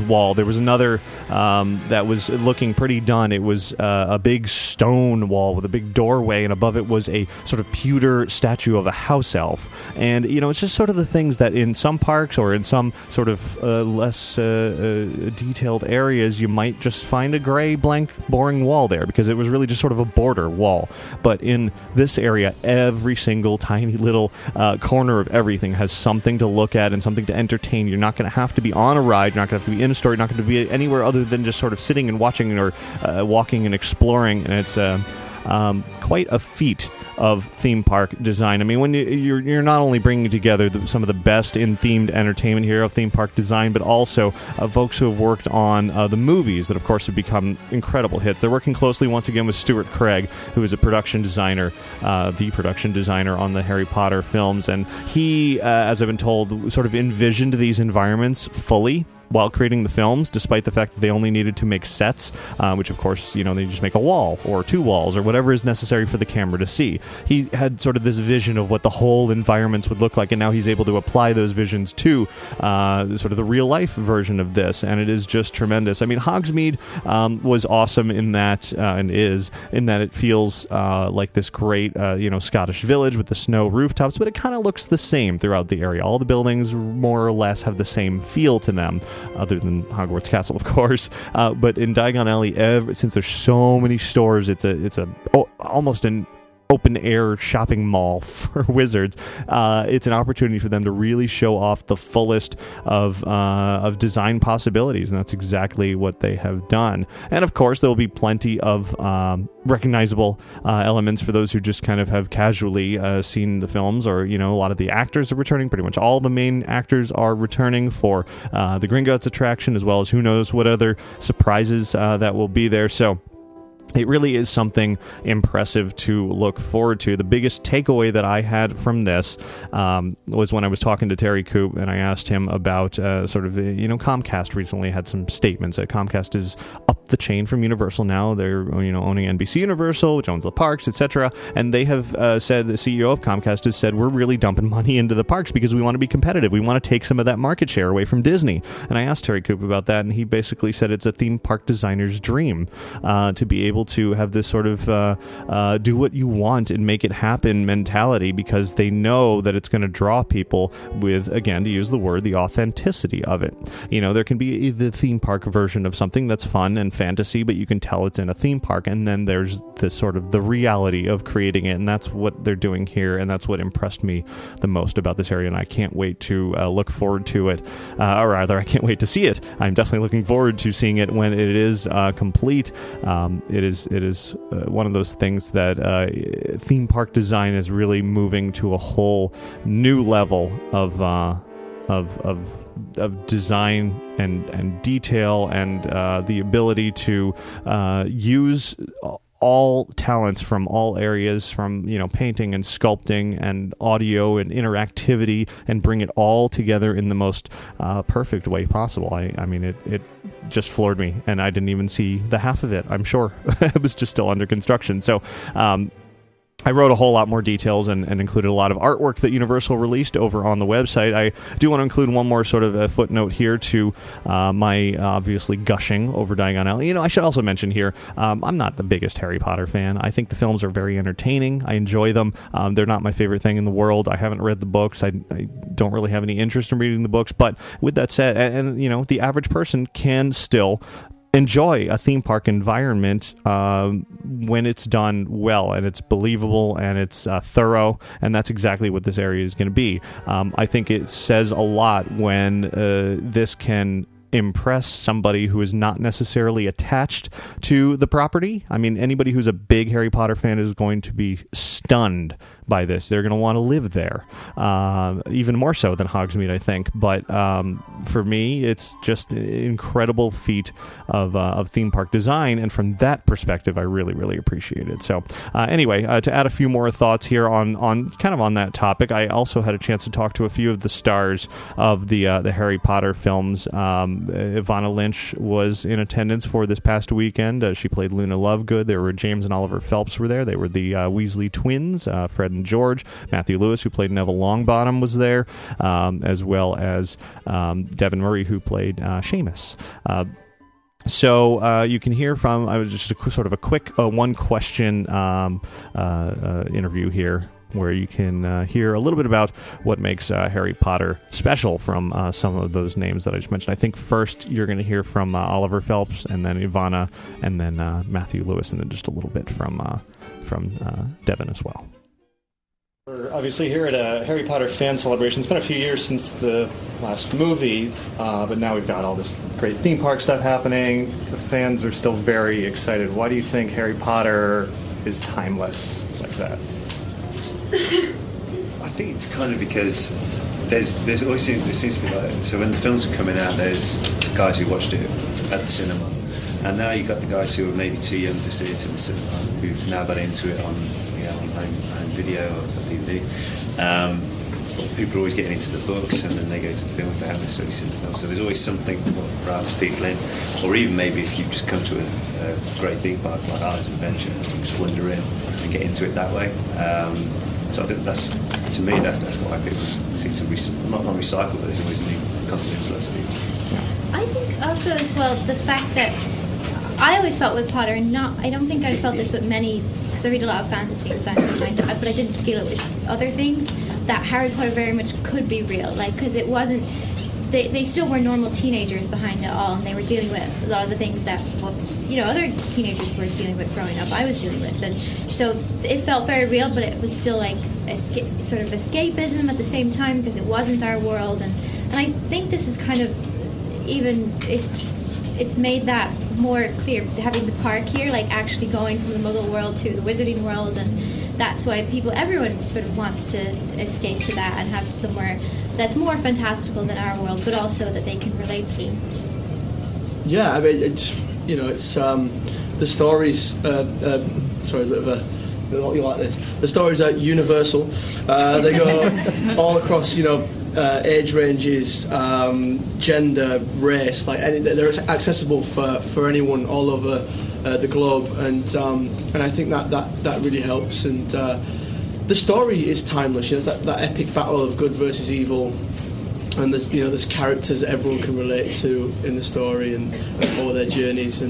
wall. There was another that was looking pretty done. It was a big stone wall with a big doorway, and above it was a sort of pewter statue of a house elf. And it's just sort of the things that in some parks or in some sort of less detailed areas you might just find a gray, blank, boring wall there because it was really just sort of a border wall. But in this area, every single tiny little corner of everything has something to look at and something to entertain. You're not going to have to be on a ride. You're not going to have to be in a store. You're not going to be anywhere other than just sort of sitting and watching or walking and exploring. And it's quite a feat of theme park design. I mean, when you're not only bringing together some of the best in themed entertainment here of theme park design, but also folks who have worked on the movies that, of course, have become incredible hits. They're working closely once again with Stuart Craig, who is a production designer, the production designer on the Harry Potter films, and he, as I've been told, sort of envisioned these environments fully while creating the films, despite the fact that they only needed to make sets, which of course, they just make a wall or 2 walls or whatever is necessary for the camera to see. He had sort of this vision of what the whole environments would look like, and now he's able to apply those visions to sort of the real life version of this, and it is just tremendous. I mean, Hogsmeade was awesome in that, and is, in that it feels like this great, Scottish village with the snow rooftops, but it kind of looks the same throughout the area. All the buildings more or less have the same feel to them, other than Hogwarts Castle, of course. But in Diagon Alley, since there's so many stores, it's almost an open-air shopping mall for wizards. It's an opportunity for them to really show off the fullest of design possibilities, and that's exactly what they have done. And of course, there will be plenty of recognizable elements for those who just kind of have casually seen the films, or a lot of the actors are returning. Pretty much all the main actors are returning for the Gringotts attraction, as well as who knows what other surprises that will be there. So it really is something impressive to look forward to. The biggest takeaway that I had from this was when I was talking to Thierry, Coup, and I asked him about Comcast recently had some statements that Comcast is up the chain from Universal now. They're owning NBC Universal, which owns the parks, etc. And they have said, the CEO of Comcast has said, we're really dumping money into the parks because we want to be competitive. We want to take some of that market share away from Disney. And I asked Thierry Coup about that, and he basically said it's a theme park designer's dream to be able to have this sort of do what you want and make it happen mentality, because they know that it's going to draw people with, again, to use the word, the authenticity of it. There can be the theme park version of something that's fun and fantasy, but you can tell it's in a theme park, and then there's the sort of the reality of creating it, and that's what they're doing here, and that's what impressed me the most about this area, and I can't wait to look forward to it, or rather, I can't wait to see it. I'm definitely looking forward to seeing it when it is complete. It is one of those things that theme park design is really moving to a whole new level of design and detail, and the ability to use all talents from all areas, from painting and sculpting and audio and interactivity, and bring it all together in the most perfect way possible. I mean, it just floored me, and I didn't even see the half of it, I'm sure. It was just still under construction. So I wrote a whole lot more details and included a lot of artwork that Universal released over on the website. I do want to include one more sort of a footnote here to my obviously gushing over Diagon Alley. I should also mention here, I'm not the biggest Harry Potter fan. I think the films are very entertaining. I enjoy them. They're not my favorite thing in the world. I haven't read the books. I don't really have any interest in reading the books. But with that said, and the average person can still enjoy a theme park environment when it's done well, and it's believable, and it's thorough, and that's exactly what this area is going to be. I think it says a lot when this can impress somebody who is not necessarily attached to the property. I mean, anybody who's a big Harry Potter fan is going to be stunned by this. They're going to want to live there, even more so than Hogsmeade, I think. But for me, it's just an incredible feat of theme park design, and from that perspective, I really, really appreciate it. So anyway, to add a few more thoughts here on that topic, I also had a chance to talk to a few of the stars of the Harry Potter films. Evanna Lynch was in attendance for this past weekend. She played Luna Lovegood. There were James and Oliver Phelps were there. They were the Weasley twins, Fred and George. Matthew Lewis, who played Neville Longbottom, was there, as well as Devon Murray, who played Seamus. So you can hear from, I was just a quick one-question interview here, where you can hear a little bit about what makes Harry Potter special from some of those names that I just mentioned. I think first you're going to hear from Oliver Phelps, and then Evanna, and then Matthew Lewis, and then just a little bit from Devon as well. We're obviously here at a Harry Potter fan celebration. It's been a few years since the last movie, but now we've got all this great theme park stuff happening. The fans are still very excited. Why do you think Harry Potter is timeless like that? I think it's kind of because there's always seems to be like, so when the films are coming out, there's guys who watched it at the cinema, and now you've got the guys who are maybe too young to see it in the cinema, who've now got into it on home video or DVD. people are always getting into the books and then they go to the film without necessarily seeing the film. So there's always something that drives people in. Or even maybe if you just come to a great theme park like Islands of Adventure and you just wander in and get into it that way. So I think that's, to me, that's why people seem to not recycle, but there's always new constant influence of people. I think also as well the fact that I always felt with Potter, I don't think I felt this with many, because I read a lot of fantasy and science fiction, but I didn't feel it with other things, that Harry Potter very much could be real, because it wasn't, they still were normal teenagers behind it all, and they were dealing with a lot of the things that, other teenagers were dealing with growing up, I was dealing with, and so it felt very real, but it was still like sort of escapism at the same time, because it wasn't our world, and I think this is kind of, even, it's made that more clear, having the park here, like actually going from the Muggle world to the Wizarding world, and that's why everyone sort of wants to escape to that and have somewhere that's more fantastical than our world, but also that they can relate to. Yeah, I mean, it's the stories. Sorry, a bit of a. You like this? The stories are universal. They go all across, age ranges, gender, race. They're accessible for anyone all over the globe, and I think that really helps. And the story is timeless. There's that epic battle of good versus evil, and there's characters that everyone can relate to in the story and follow their journeys.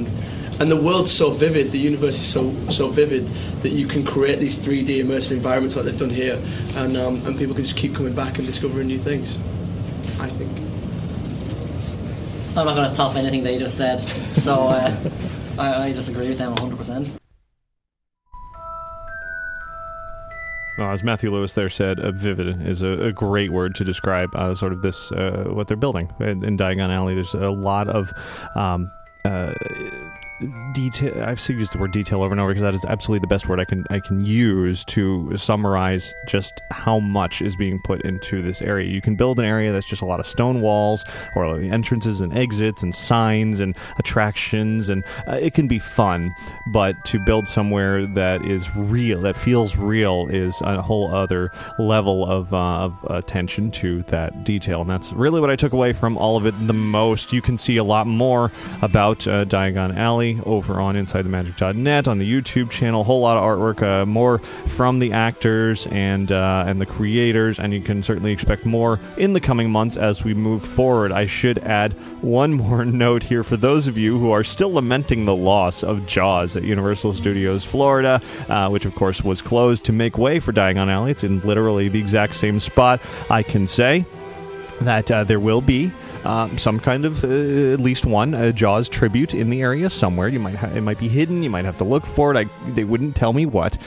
And the world's so vivid, the universe is so vivid that you can create these 3D immersive environments like they've done here, and people can just keep coming back and discovering new things, I think. I'm not going to top anything they just said, so I just agree with them 100%. Well, as Matthew Lewis there said, vivid is a great word to describe sort of this, what they're building in Diagon Alley. There's a lot of detail. I've used the word detail over and over because that is absolutely the best word I can use to summarize just how much is being put into this area. You can build an area that's just a lot of stone walls, or entrances and exits and signs and attractions, and it can be fun, but to build somewhere that is real, that feels real, is a whole other level of attention to that detail, and that's really what I took away from all of it the most. You can see a lot more about Diagon Alley over on InsideTheMagic.net on the YouTube channel. A whole lot of artwork, more from the actors and the creators, and you can certainly expect more in the coming months as we move forward. I should add one more note here for those of you who are still lamenting the loss of Jaws at Universal Studios Florida, which of course was closed to make way for Diagon Alley. It's in literally the exact same spot. I can say that there will be some kind of at least one Jaws tribute in the area somewhere. It might be hidden. You might have to look for it. They wouldn't tell me what.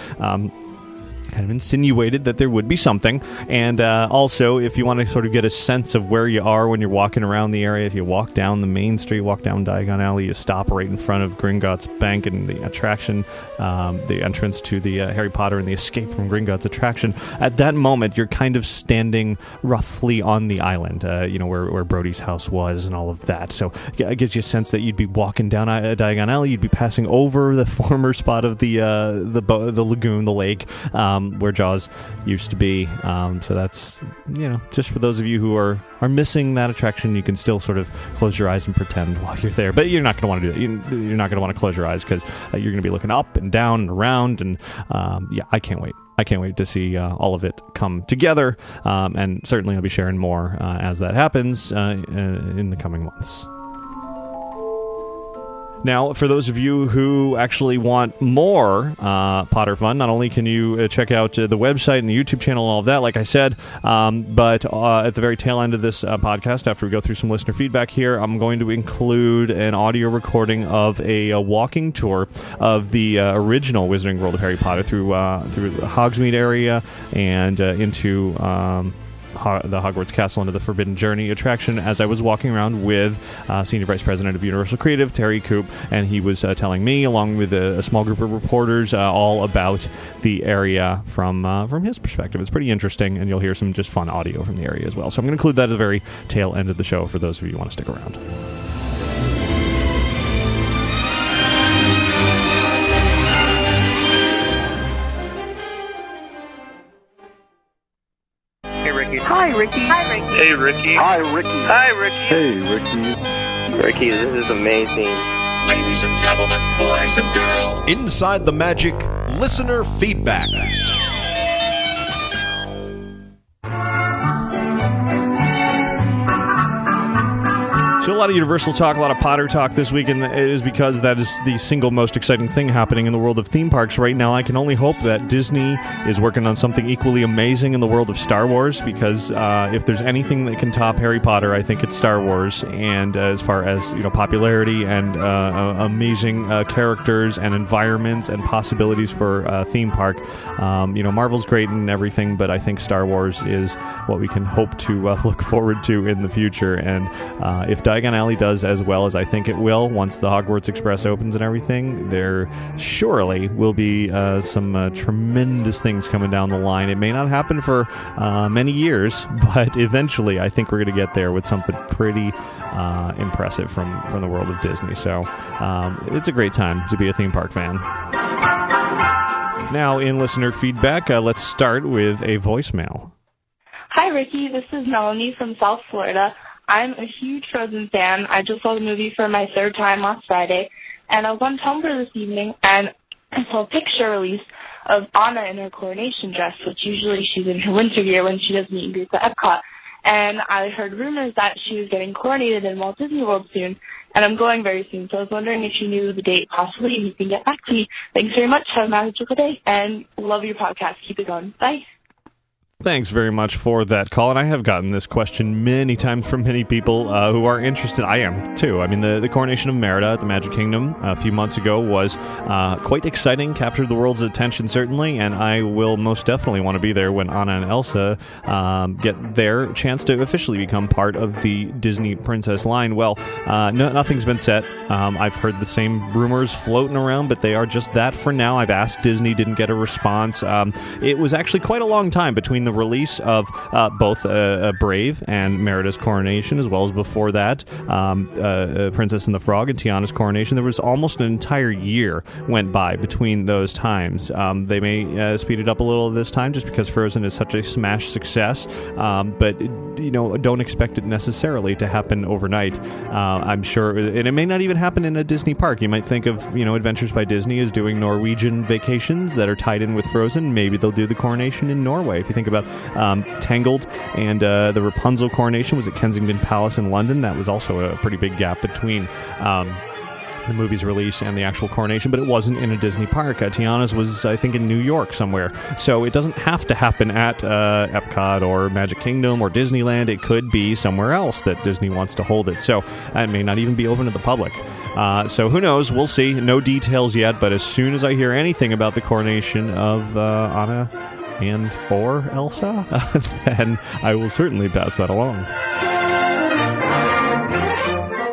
Kind of insinuated that there would be something. And also, if you want to sort of get a sense of where you are when you're walking around the area, if you walk down the main street, walk down Diagon Alley, you stop right in front of Gringotts Bank and the attraction, the entrance to the Harry Potter and the Escape from Gringotts attraction. At that moment, you're kind of standing roughly on the island, where Brody's house was and all of that. So it gives you a sense that you'd be walking down Diagon Alley, you'd be passing over the former spot of the lagoon, the lake, where Jaws used to be. So that's, just for those of you who are missing that attraction, you can still sort of close your eyes and pretend while you're there. But you're not going to want to do that. You're not going to want to close your eyes because you're going to be looking up and down and around. And I can't wait. I can't wait to see all of it come together. And certainly I'll be sharing more as that happens in the coming months. Now, for those of you who actually want more Potter fun, not only can you check out the website and the YouTube channel and all of that, like I said, but at the very tail end of this podcast, after we go through some listener feedback here, I'm going to include an audio recording of a walking tour of the original Wizarding World of Harry Potter through the Hogsmeade area and into the Hogwarts Castle into the Forbidden Journey attraction as I was walking around with Senior Vice President of Universal Creative, Thierry Coup, and he was telling me, along with a small group of reporters, all about the area from his perspective. It's pretty interesting, and you'll hear some just fun audio from the area as well. So I'm going to include that at the very tail end of the show for those of you who want to stick around. Hi, Ricky. Hi, Ricky. Hey, Ricky. Hi, Ricky. Hi, Ricky. Hey, Ricky. Ricky, this is amazing. Ladies and gentlemen, boys and girls. Inside the Magic, listener feedback. So a lot of Universal talk, a lot of Potter talk this week, and it is because that is the single most exciting thing happening in the world of theme parks right now. I can only hope that Disney is working on something equally amazing in the world of Star Wars, because if there's anything that can top Harry Potter, I think it's Star Wars. And as far as popularity and amazing characters and environments and possibilities for a theme park, Marvel's great and everything, but I think Star Wars is what we can hope to look forward to in the future. And if Diagon Alley does as well as I think it will once the Hogwarts Express opens and everything, there surely will be some tremendous things coming down the line. It may not happen for many years, but eventually I think we're going to get there with something pretty impressive from the world of Disney. So it's a great time to be a theme park fan. Now, in listener feedback, let's start with a voicemail. Hi, Ricky. This is Melanie from South Florida. I'm a huge Frozen fan. I just saw the movie for my third time last Friday, and I was on Tumblr this evening, and I saw a picture release of Anna in her coronation dress, which usually she's in her winter gear when she does meet and greets at Epcot. And I heard rumors that she was getting coronated in Walt Disney World soon, and I'm going very soon, so I was wondering if you knew the date possibly, and you can get back to me. Thanks very much. Have a magical day, and love your podcast. Keep it going. Bye. Thanks very much for that call, and I have gotten this question many times from many people who are interested. I am, too. I mean, the coronation of Merida at the Magic Kingdom a few months ago was quite exciting, captured the world's attention, certainly, and I will most definitely want to be there when Anna and Elsa get their chance to officially become part of the Disney Princess line. Well, nothing's been set. I've heard the same rumors floating around, but they are just that for now. I've asked Disney, didn't get a response. It was actually quite a long time between the release of both Brave and Merida's coronation, as well as before that Princess and the Frog and Tiana's coronation. There was almost an entire year went by between those times. They may speed it up a little this time just because Frozen is such a smash success, but don't expect it necessarily to happen overnight. I'm sure, and it may not even happen in a Disney park. You might think of Adventures by Disney as doing Norwegian vacations that are tied in with Frozen. Maybe they'll do the coronation in Norway. If you think about Tangled and the Rapunzel coronation was at Kensington Palace in London. That was also a pretty big gap between the movie's release and the actual coronation, but it wasn't in a Disney park. Tiana's was, I think, in New York somewhere. So it doesn't have to happen at Epcot or Magic Kingdom or Disneyland. It could be somewhere else that Disney wants to hold it. So it may not even be open to the public. So who knows? We'll see. No details yet, but as soon as I hear anything about the coronation of Anna and or Elsa, then I will certainly pass that along.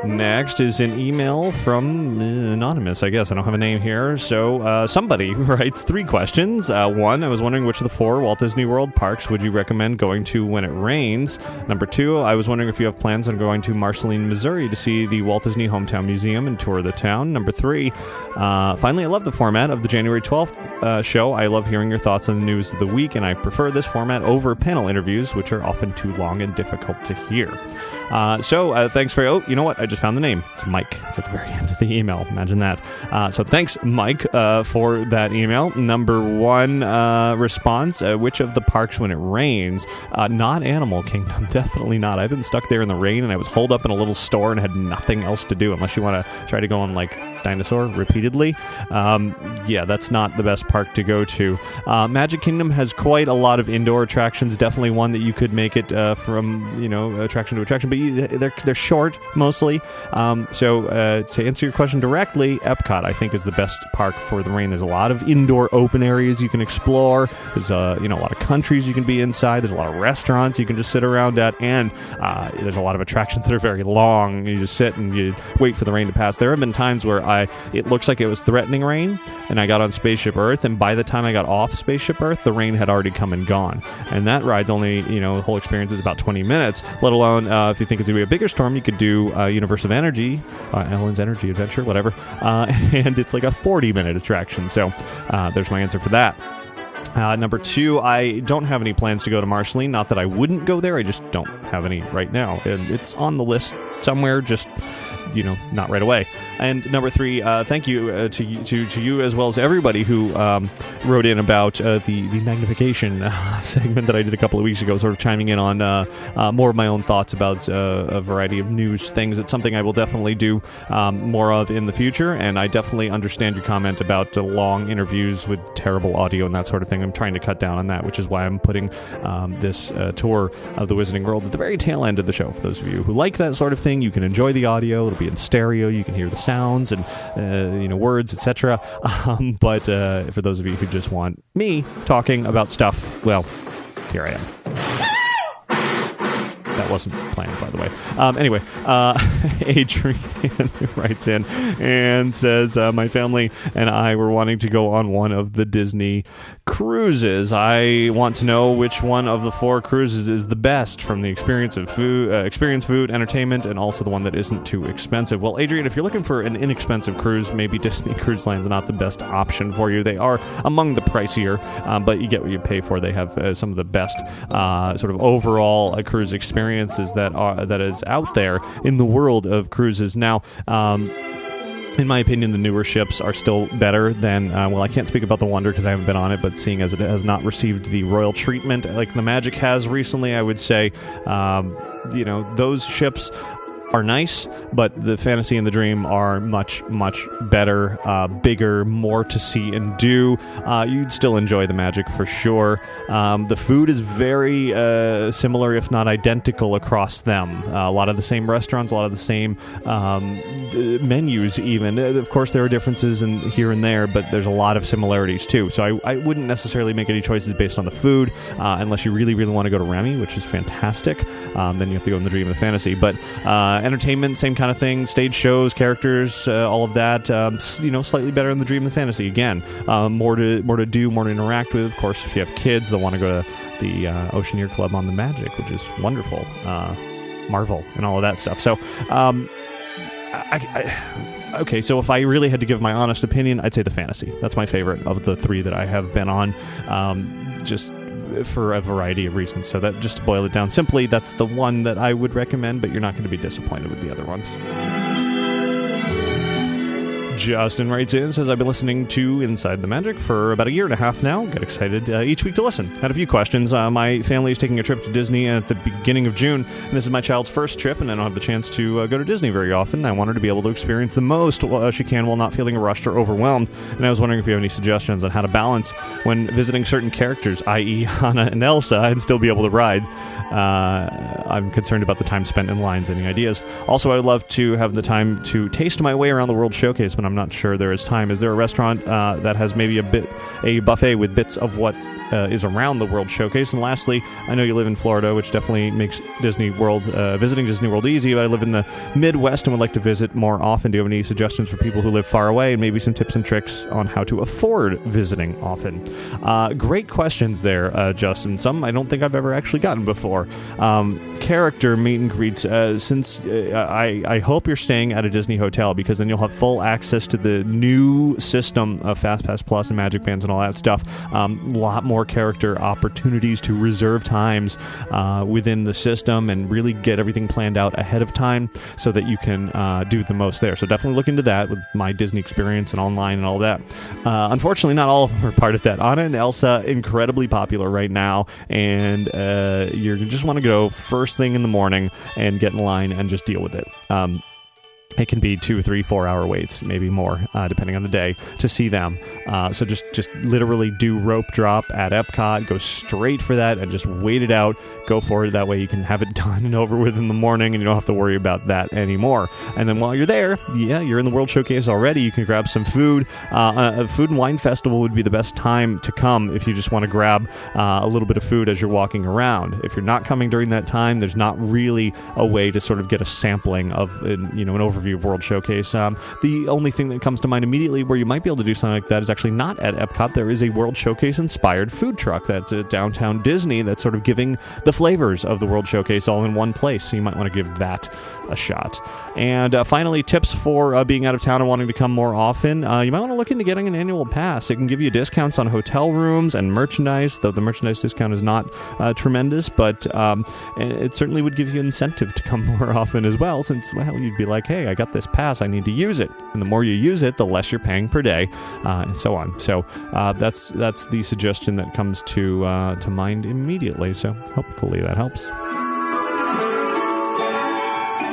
Next is an email from Anonymous, I guess. I don't have a name here. So somebody writes 3 questions. One, I was wondering which of the 4 Walt Disney World parks would you recommend going to when it rains? Number 2, I was wondering if you have plans on going to Marceline, Missouri to see the Walt Disney Hometown Museum and tour the town. Number 3, finally, I love the format of the January 12th show. I love hearing your thoughts on the news of the week, and I prefer this format over panel interviews, which are often too long and difficult to hear. So thanks for... Oh, you know what? I just found the name. It's Mike. It's at the very end of the email. Imagine that. So thanks, Mike, for that email. Number 1 response, which of the parks when it rains? Not Animal Kingdom. Definitely not. I've been stuck there in the rain, and I was holed up in a little store and had nothing else to do unless you want to try to go on, Dinosaur repeatedly. Yeah, that's not the best park to go to. Magic Kingdom has quite a lot of indoor attractions. Definitely one that you could make it from attraction to attraction, but they're short mostly. So to answer your question directly, Epcot I think is the best park for the rain. There's a lot of indoor open areas you can explore. There's a lot of countries you can be inside. There's a lot of restaurants you can just sit around at, and there's a lot of attractions that are very long. You just sit and you wait for the rain to pass. There have been times where it looks like it was threatening rain, and I got on Spaceship Earth, and by the time I got off Spaceship Earth, the rain had already come and gone. And that ride's only, the whole experience is about 20 minutes, let alone if you think it's going to be a bigger storm, you could do Universe of Energy, Ellen's Energy Adventure, whatever, and it's like a 40-minute attraction. So there's my answer for that. Number 2, I don't have any plans to go to Marceline. Not that I wouldn't go there, I just don't have any right now. And it's on the list somewhere, just, not right away. And number 3, thank you to you as well as everybody who wrote in about the magnification segment that I did a couple of weeks ago, sort of chiming in on more of my own thoughts about a variety of news things. It's something I will definitely do more of in the future, and I definitely understand your comment about long interviews with terrible audio and that sort of thing. I'm trying to cut down on that, which is why I'm putting this tour of the Wizarding World at the very tail end of the show. For those of you who like that sort of thing, you can enjoy the audio. It'll be in stereo. You can hear the sounds and words, etc. But for those of you who just want me talking about stuff, well, here I am. That wasn't planned, by the way. Anyway, Adrian writes in and says, my family and I were wanting to go on one of the Disney cruises. I want to know which one of the 4 cruises is the best from the experience, food, entertainment, and also the one that isn't too expensive. Well, Adrian, if you're looking for an inexpensive cruise, maybe Disney Cruise Line's not the best option for you. They are among the pricier, but you get what you pay for. They have some of the best sort of overall cruise experiences that is out there in the world of cruises. Now, in my opinion, the newer ships are still better than, I can't speak about the Wonder because I haven't been on it, but seeing as it has not received the royal treatment like the Magic has recently, I would say, those ships are nice, but the Fantasy and the Dream are much, much better, bigger, more to see and do. You'd still enjoy the Magic for sure. The food is very similar, if not identical, across them. A lot of the same restaurants, a lot of the same menus even. Of course, there are differences here and there, but there's a lot of similarities too. So I wouldn't necessarily make any choices based on the food, unless you really, really want to go to Remy, which is fantastic. Then you have to go in the Dream and the Fantasy. But entertainment, same kind of thing. Stage shows, characters, all of that. Slightly better in the Dream and the Fantasy. Again, more to do, more to interact with. Of course, if you have kids, they'll want to go to the Oceaneer Club on the Magic, which is wonderful. Marvel and all of that stuff. So, okay, so if I really had to give my honest opinion, I'd say the Fantasy. That's my favorite of the 3 that I have been on. Just for a variety of reasons. So that, just to boil it down simply, that's the one that I would recommend, but you're not going to be disappointed with the other ones. Justin writes in and says, I've been listening to Inside the Magic for about a year and a half now. Get excited each week to listen. Had a few questions. My family is taking a trip to Disney at the beginning of June, and this is my child's first trip, and I don't have the chance to go to Disney very often. I want her to be able to experience the most she can while not feeling rushed or overwhelmed, and I was wondering if you have any suggestions on how to balance when visiting certain characters, i.e. Anna and Elsa, and still be able to ride. I'm concerned about the time spent in lines. Any ideas? Also, I would love to have the time to taste my way around the World Showcase, but I'm not sure there is time. Is there a restaurant that has maybe a buffet with bits of what is around the World Showcase? And lastly, I know you live in Florida, which definitely makes Disney World, visiting Disney World easy, but I live in the Midwest and would like to visit more often. Do you have any suggestions for people who live far away, and maybe some tips and tricks on how to afford visiting often? Great questions there, Justin. Some I don't think I've ever actually gotten before. Character meet and greets. Since I hope you're staying at a Disney hotel, because then you'll have full access to the new system of FastPass Plus and Magic Bands and all that stuff. A lot more character opportunities to reserve times within the system and really get everything planned out ahead of time so that you can do the most there. So definitely look into that with my Disney experience and online and all that. Unfortunately, not all of them are part of that. Anna and Elsa, incredibly popular right now, and you just want to go first thing in the morning and get in line and just deal with it. It can be 2, 3, 4 hour waits, maybe more, depending on the day, to see them. So just literally do rope drop at Epcot, go straight for that, and just wait it out. Go for it. That way you can have it done and over with in the morning, and you don't have to worry about that anymore. And then while you're there, you're in the World Showcase already. You can grab some food. A Food and Wine Festival would be the best time to come if you just want to grab a little bit of food as you're walking around. If you're not coming during that time, there's not really a way to sort of get a sampling of, an overall overview of World Showcase. The only thing that comes to mind immediately where you might be able to do something like that is actually not at Epcot. There is a World Showcase-inspired food truck that's at downtown Disney that's sort of giving the flavors of the World Showcase all in one place, so you might want to give that a shot. And finally, tips for being out of town and wanting to come more often. You might want to look into getting an annual pass. It can give you discounts on hotel rooms and merchandise, though the merchandise discount is not tremendous, but it certainly would give you incentive to come more often as well, since, well, you'd be like, hey, I got this pass, I need to use it. And the more you use it, the less you're paying per day, and so on. So that's the suggestion that comes to mind immediately, so hopefully that helps.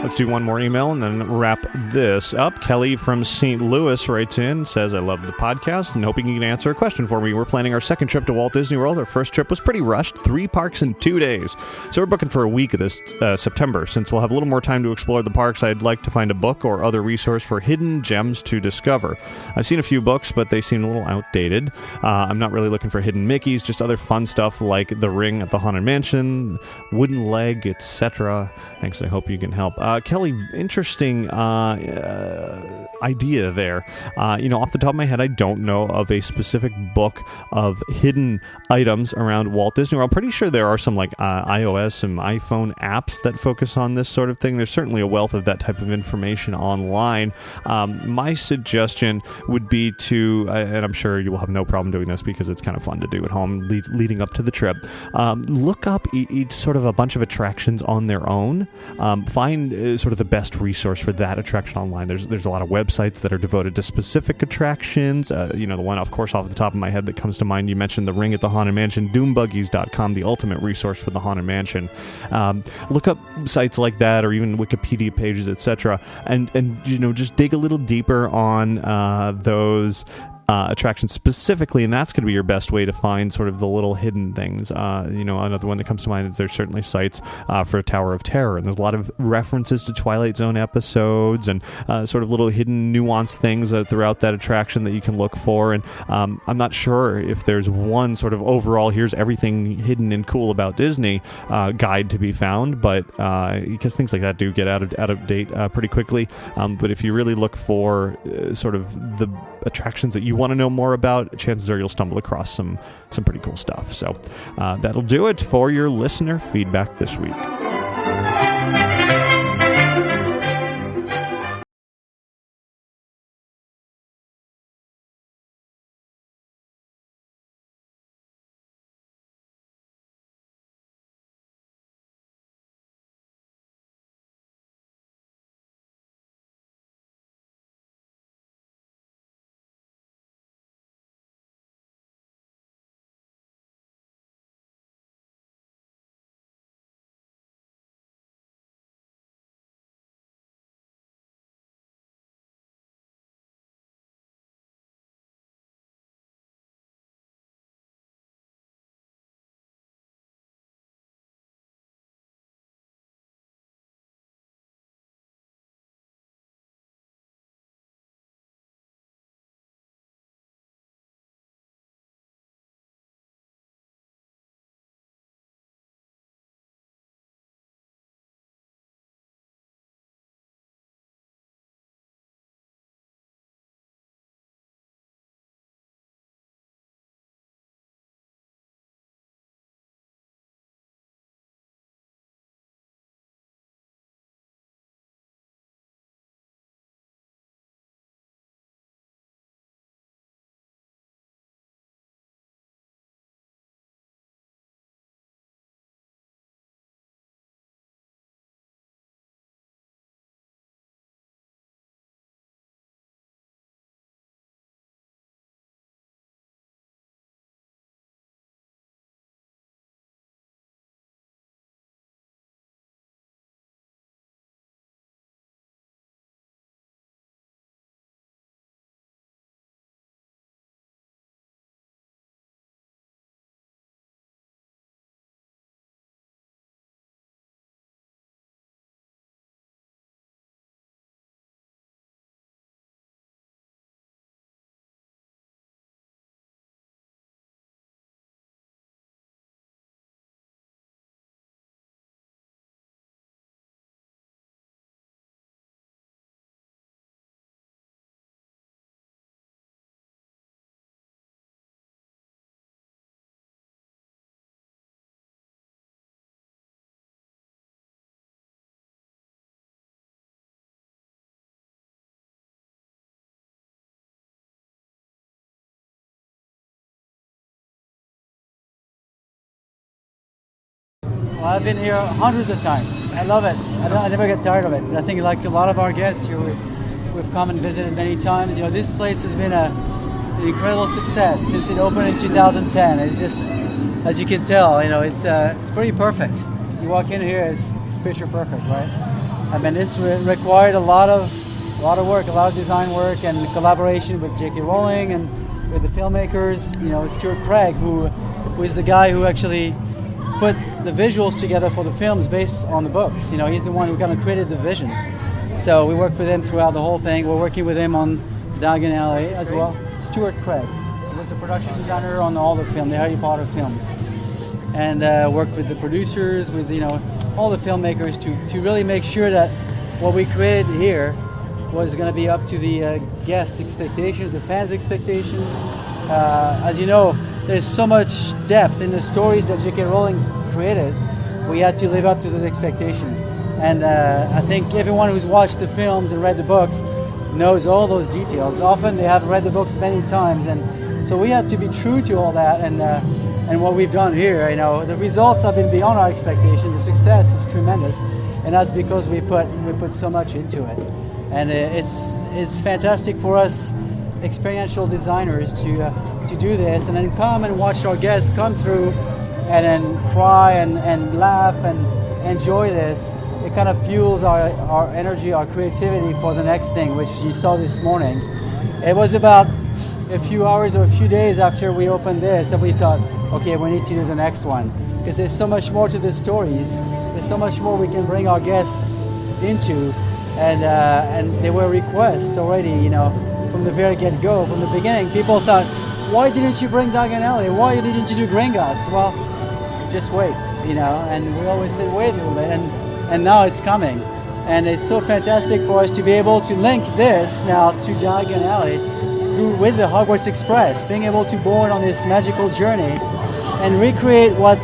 Let's do one more email and then wrap this up. Kelly from St. Louis writes in, says, I love the podcast and hoping you can answer a question for me. We're planning our second trip to Walt Disney World. Our first trip was pretty rushed, 3 parks in 2 days. So we're booking for a week this September. Since we'll have a little more time to explore the parks, I'd like to find a book or other resource for hidden gems to discover. I've seen a few books, but they seem a little outdated. I'm not really looking for hidden Mickeys, just other fun stuff like The Ring at the Haunted Mansion, Wooden Leg, etc. Thanks, I hope you can help. Kelly, interesting idea there. Off the top of my head, I don't know of a specific book of hidden items around Walt Disney World. I'm pretty sure there are some iOS and iPhone apps that focus on this sort of thing. There's certainly a wealth of that type of information online. My suggestion would be to, and I'm sure you will have no problem doing this because it's kind of fun to do at home leading up to the trip, look up each sort of a bunch of attractions on their own. Find sort of the best resource for that attraction online. There's a lot of websites that are devoted to specific attractions. The one, of course, off the top of my head that comes to mind, you mentioned The Ring at the Haunted Mansion, doombuggies.com, the ultimate resource for the Haunted Mansion. Look up sites like that, or even Wikipedia pages, etc., and just dig a little deeper on those attractions specifically, and that's going to be your best way to find sort of the little hidden things. Another one that comes to mind is there's certainly sites for Tower of Terror, and there's a lot of references to Twilight Zone episodes and sort of little hidden nuanced things throughout that attraction that you can look for. And I'm not sure if there's one sort of overall, here's everything hidden and cool about Disney guide to be found, but because things like that do get out of date pretty quickly. But if you really look for sort of the attractions that you want to know more about, chances are you'll stumble across some pretty cool stuff. So that'll do it for your listener feedback this week. Well, I've been here hundreds of times. I love it. I never get tired of it. I think like a lot of our guests here, we've come and visited many times. You know, this place has been an incredible success since it opened in 2010. It's just, as you can tell, you know, it's pretty perfect. You walk in here, it's picture perfect, right? I mean, this required a lot of work, a lot of design work, and collaboration with J.K. Rowling and with the filmmakers. You know, Stuart Craig, who is the guy who actually put the visuals together for the films based on the books. You know, he's the one who kind of created the vision. So we worked with him throughout the whole thing. We're working with him on Diagon Alley as well. Stuart Craig. He was the production designer on all the film, the Harry Potter films, and worked with the producers, with all the filmmakers to really make sure that what we created here was going to be up to the guests' expectations, the fans' expectations. As you know, there's so much depth in the stories that J.K. Rowling created. We had to live up to those expectations. And I think everyone who's watched the films and read the books knows all those details. Often they have read the books many times, and so we had to be true to all that. And what we've done here, you know, the results have been beyond our expectations. The success is tremendous, and that's because we put so much into it. And it's fantastic for us experiential designers to do this, and then come and watch our guests come through and then cry and laugh and enjoy this. It kind of fuels our energy, our creativity for the next thing, which you saw this morning. It was about a few hours or a few days after we opened this that we thought, okay, we need to do the next one, because there's so much more to the stories. There's so much more we can bring our guests into, and there were requests already, you know, from the very get-go, from the beginning. People thought, why didn't you bring Diagon Alley? Why didn't you do Gringotts? Well, just wait, you know, and we always say wait a little bit, and now it's coming. And it's so fantastic for us to be able to link this now to Diagon Alley with the Hogwarts Express, being able to board on this magical journey and recreate what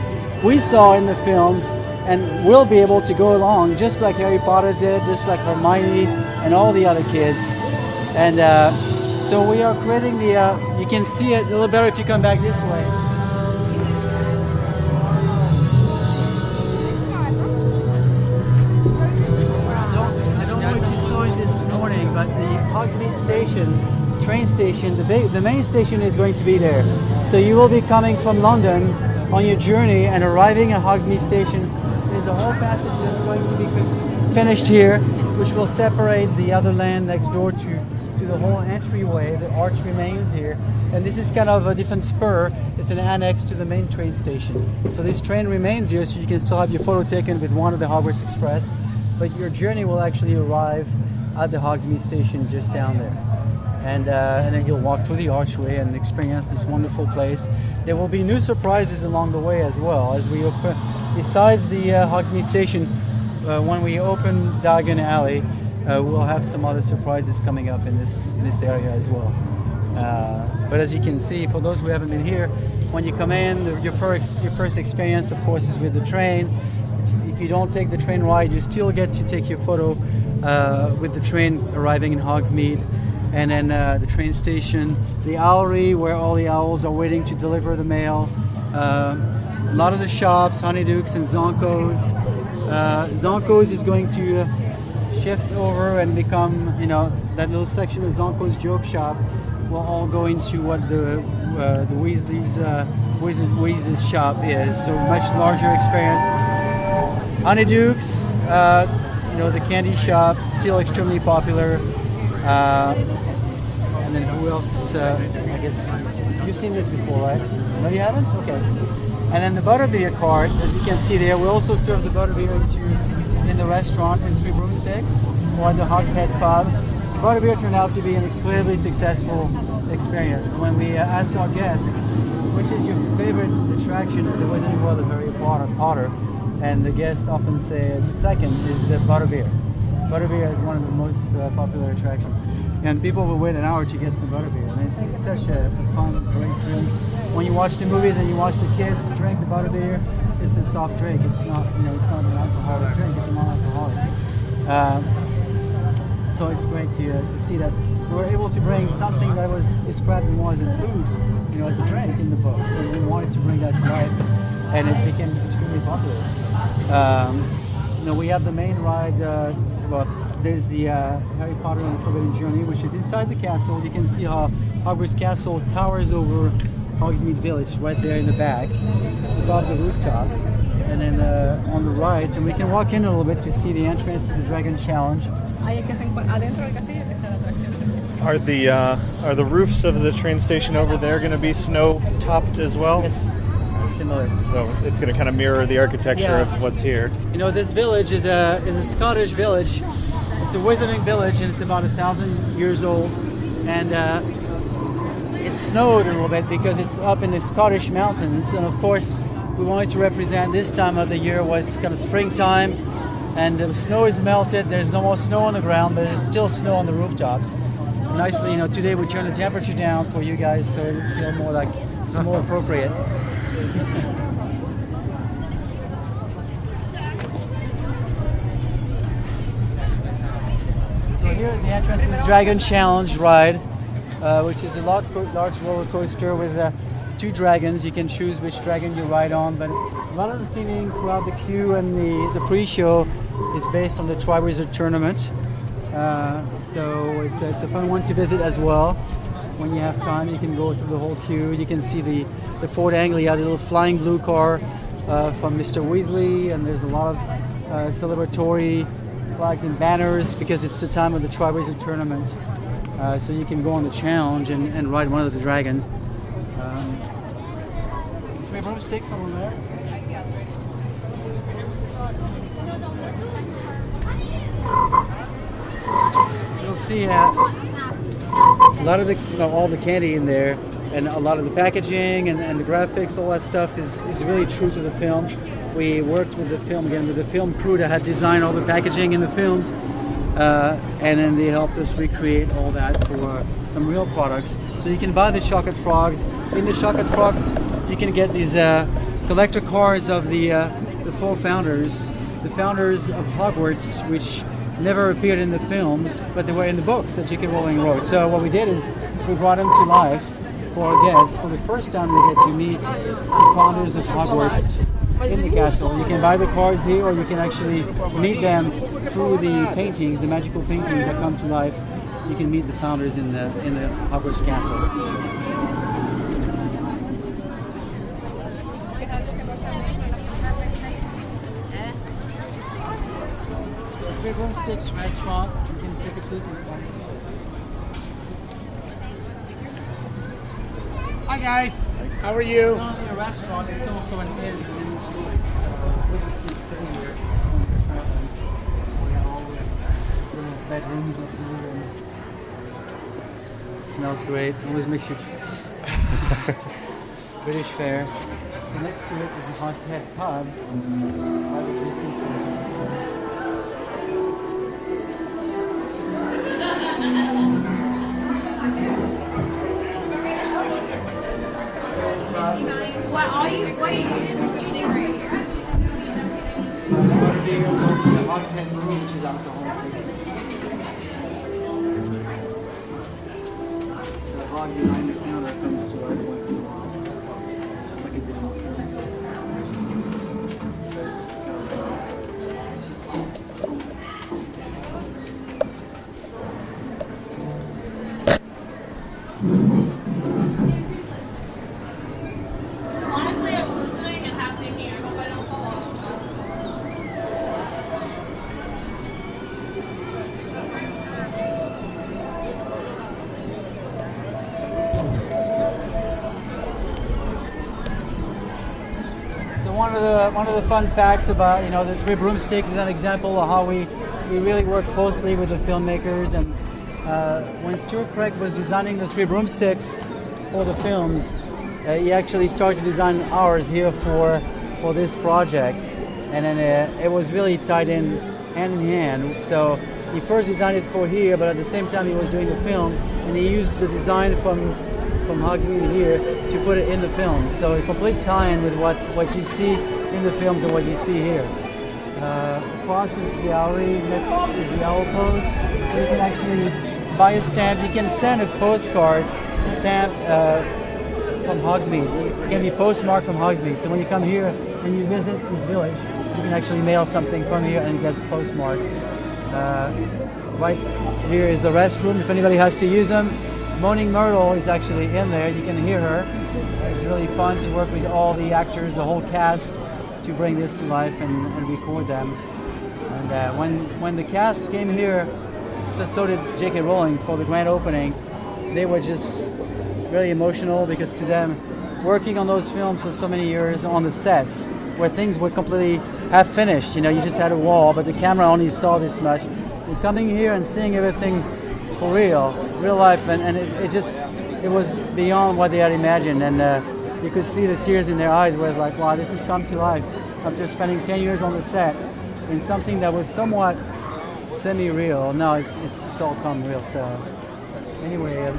we saw in the films, and we'll be able to go along just like Harry Potter did, just like Hermione and all the other kids. And so we are creating you can see it a little better if you come back this way. I don't know if you saw it this morning, but the Hogsmeade station, train station, the main station is going to be there. So you will be coming from London on your journey and arriving at Hogsmeade station. There's a whole passage that's going to be finished here, which will separate the other land next door to the whole entryway. The arch remains here, and this is kind of a different spur. It's an annex to the main train station. So this train remains here, so you can still have your photo taken with one of the Hogwarts Express, but your journey will actually arrive at the Hogsmeade station just down there. And then you'll walk through the archway and experience this wonderful place. There will be new surprises along the way as well. As we open, besides the Hogsmeade station, when we open Diagon Alley, we'll have some other surprises coming up in this area as well. But as you can see, for those who haven't been here, when you come in, your first experience, of course, is with the train. If you don't take the train ride, you still get to take your photo with the train arriving in Hogsmeade. And then the train station, the owlery where all the owls are waiting to deliver the mail. A lot of the shops, Honeydukes and Zonko's. Zonko's is going to shift over and become, you know, that little section of Zonko's joke shop will all go into what the Weasley's shop is. So much larger experience. Honeydukes, you know, the candy shop, still extremely popular. And then who else? I guess you've seen this before, right? No, you haven't? Okay. And then the butterbeer cart, as you can see there, we also serve the butterbeer in the restaurant in 3 Room 6 or the Hogshead Pub. Butterbeer turned out to be an incredibly successful experience. When we asked our guests, which is your favorite attraction in the Wizarding World of Harry Potter, and the guests often say the second is the butterbeer. Butterbeer is one of the most popular attractions. And people will wait an hour to get some butterbeer. And it's such a fun, great drink. When you watch the movies and you watch the kids drink the butterbeer, it's a soft drink. It's not, you know, it's not an alcoholic drink. It's a non-alcoholic. So it's great to see that we were able to bring something that was described more as a food, you know, as a drink in the books. And we wanted to bring that to life, and it became extremely popular. We have the main ride. There's the Harry Potter and the Forbidden Journey, which is inside the castle. You can see how Hogwarts Castle towers over Hogsmeade Village right there in the back, above the rooftops. And then on the right, and we can walk in a little bit to see the entrance to the Dragon Challenge. Are the roofs of the train station over there going to be snow topped as well? It's similar. So it's going to kind of mirror the architecture of what's here. This village is a Scottish village. It's a wizarding village, and it's about 1,000 years old. And it snowed a little bit because it's up in the Scottish mountains. And of course, we wanted to represent this time of the year was kind of springtime, and the snow is melted. There's no more snow on the ground, but there's still snow on the rooftops. Nicely, today we turned the temperature down for you guys, so it'll feel more like it's more appropriate. So here's the entrance to the Dragon Challenge ride, which is a large roller coaster with 2 dragons. You can choose which dragon you ride on, but a lot of the theming throughout the queue and the pre-show is based on the Triwizard Tournament. So it's a fun one to visit as well. When you have time, you can go through the whole queue. You can see the Ford Anglia, the little flying blue car from Mr. Weasley, and there's a lot of celebratory flags and banners because it's the time of the Triwizard Tournament. So you can go on the challenge and ride one of the dragons. 3 broomsticks over there. You'll see a lot of all the candy in there, and a lot of the packaging and the graphics, all that stuff is really true to the film. We worked with the film crew that had designed all the packaging in the films, and then they helped us recreate all that for some real products. So you can buy the chocolate frogs. In the chocolate frogs, you can get these collector cards of the 4 founders, the founders of Hogwarts, which never appeared in the films, but they were in the books that J.K. Rowling wrote. So what we did is we brought them to life for our guests. For the first time, they get to meet the founders of Hogwarts in the castle. You can buy the cards here, or you can actually meet them through the paintings, the magical paintings that come to life. You can meet the founders in the Hogwarts castle. Three Broomsticks restaurant. You can take a peek. Hi guys, how are you? It's not only a restaurant, it's also an inn. We have all the little bedrooms up here. It smells great. Always makes you British fare. So next to it is the Hogsmeade pub. What are you waiting? Right here. The Hogsmeade Brew, which is alcohol-free. The hog behind the counter comes to life once in a while, just like it did in the film. That's kind of Honestly, I was listening and have to hear. Hope I don't fall off. So one of the fun facts about the Three Broomsticks is an example of how we really work closely with the filmmakers. And when Stuart Craig was designing the Three Broomsticks for the films, he actually started to design ours here for this project, and then it was really tied in hand in hand. So he first designed it for here, but at the same time he was doing the film, and he used the design from Hogsmeade here to put it in the film. So a complete tie-in with what you see in the films and what you see here. Across is the alley, next is the owl post. You can actually buy a stamp. You can send a postcard, stamp from Hogsmeade. It can be postmarked from Hogsmeade. So when you come here and you visit this village, You can actually mail something from here and it gets postmarked. Right here is the restroom if anybody has to use them. Moaning Myrtle is actually in there. You can hear her. It's really fun to work with all the actors, the whole cast, to bring this to life and record them. And when the cast came here, so did J.K. Rowling for the grand opening. They were just really emotional because to them, working on those films for so many years on the sets where things were completely half finished, you just had a wall, but the camera only saw this much. And coming here and seeing everything for real life, and it was beyond what they had imagined, and you could see the tears in their eyes where it's like, wow, this has come to life after spending 10 years on the set in something that was somewhat semi-real. Now it's all come real. So anyway,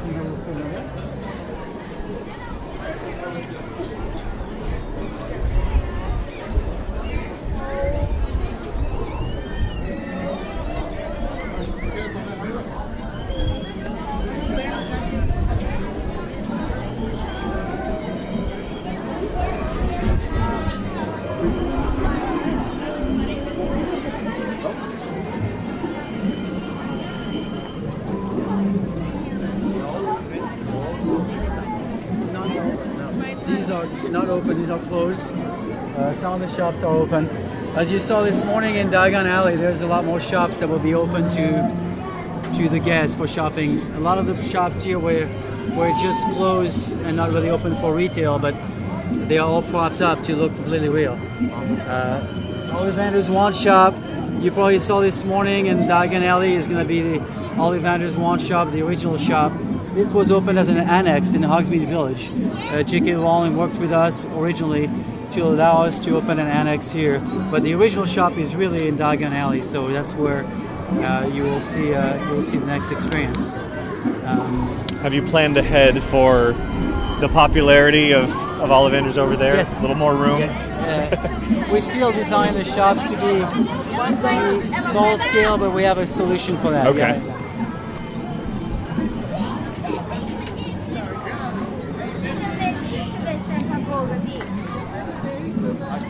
not open, these are closed. Some of the shops are open. As you saw this morning in Diagon Alley, there's a lot more shops that will be open to the guests for shopping. A lot of the shops here were just closed and not really open for retail, but they are all propped up to look completely real. Ollivander's Wand Shop, you probably saw this morning in Diagon Alley, is going to be the Ollivander's Wand Shop, the original shop. This was opened as an annex in Hogsmeade Village. J.K. Rowling worked with us originally to allow us to open an annex here, but the original shop is really in Diagon Alley, so that's where you will see the next experience. Have you planned ahead for the popularity of Ollivander's over there? Yes. A little more room? We still design the shops to be small scale, but we have a solution for that. Okay.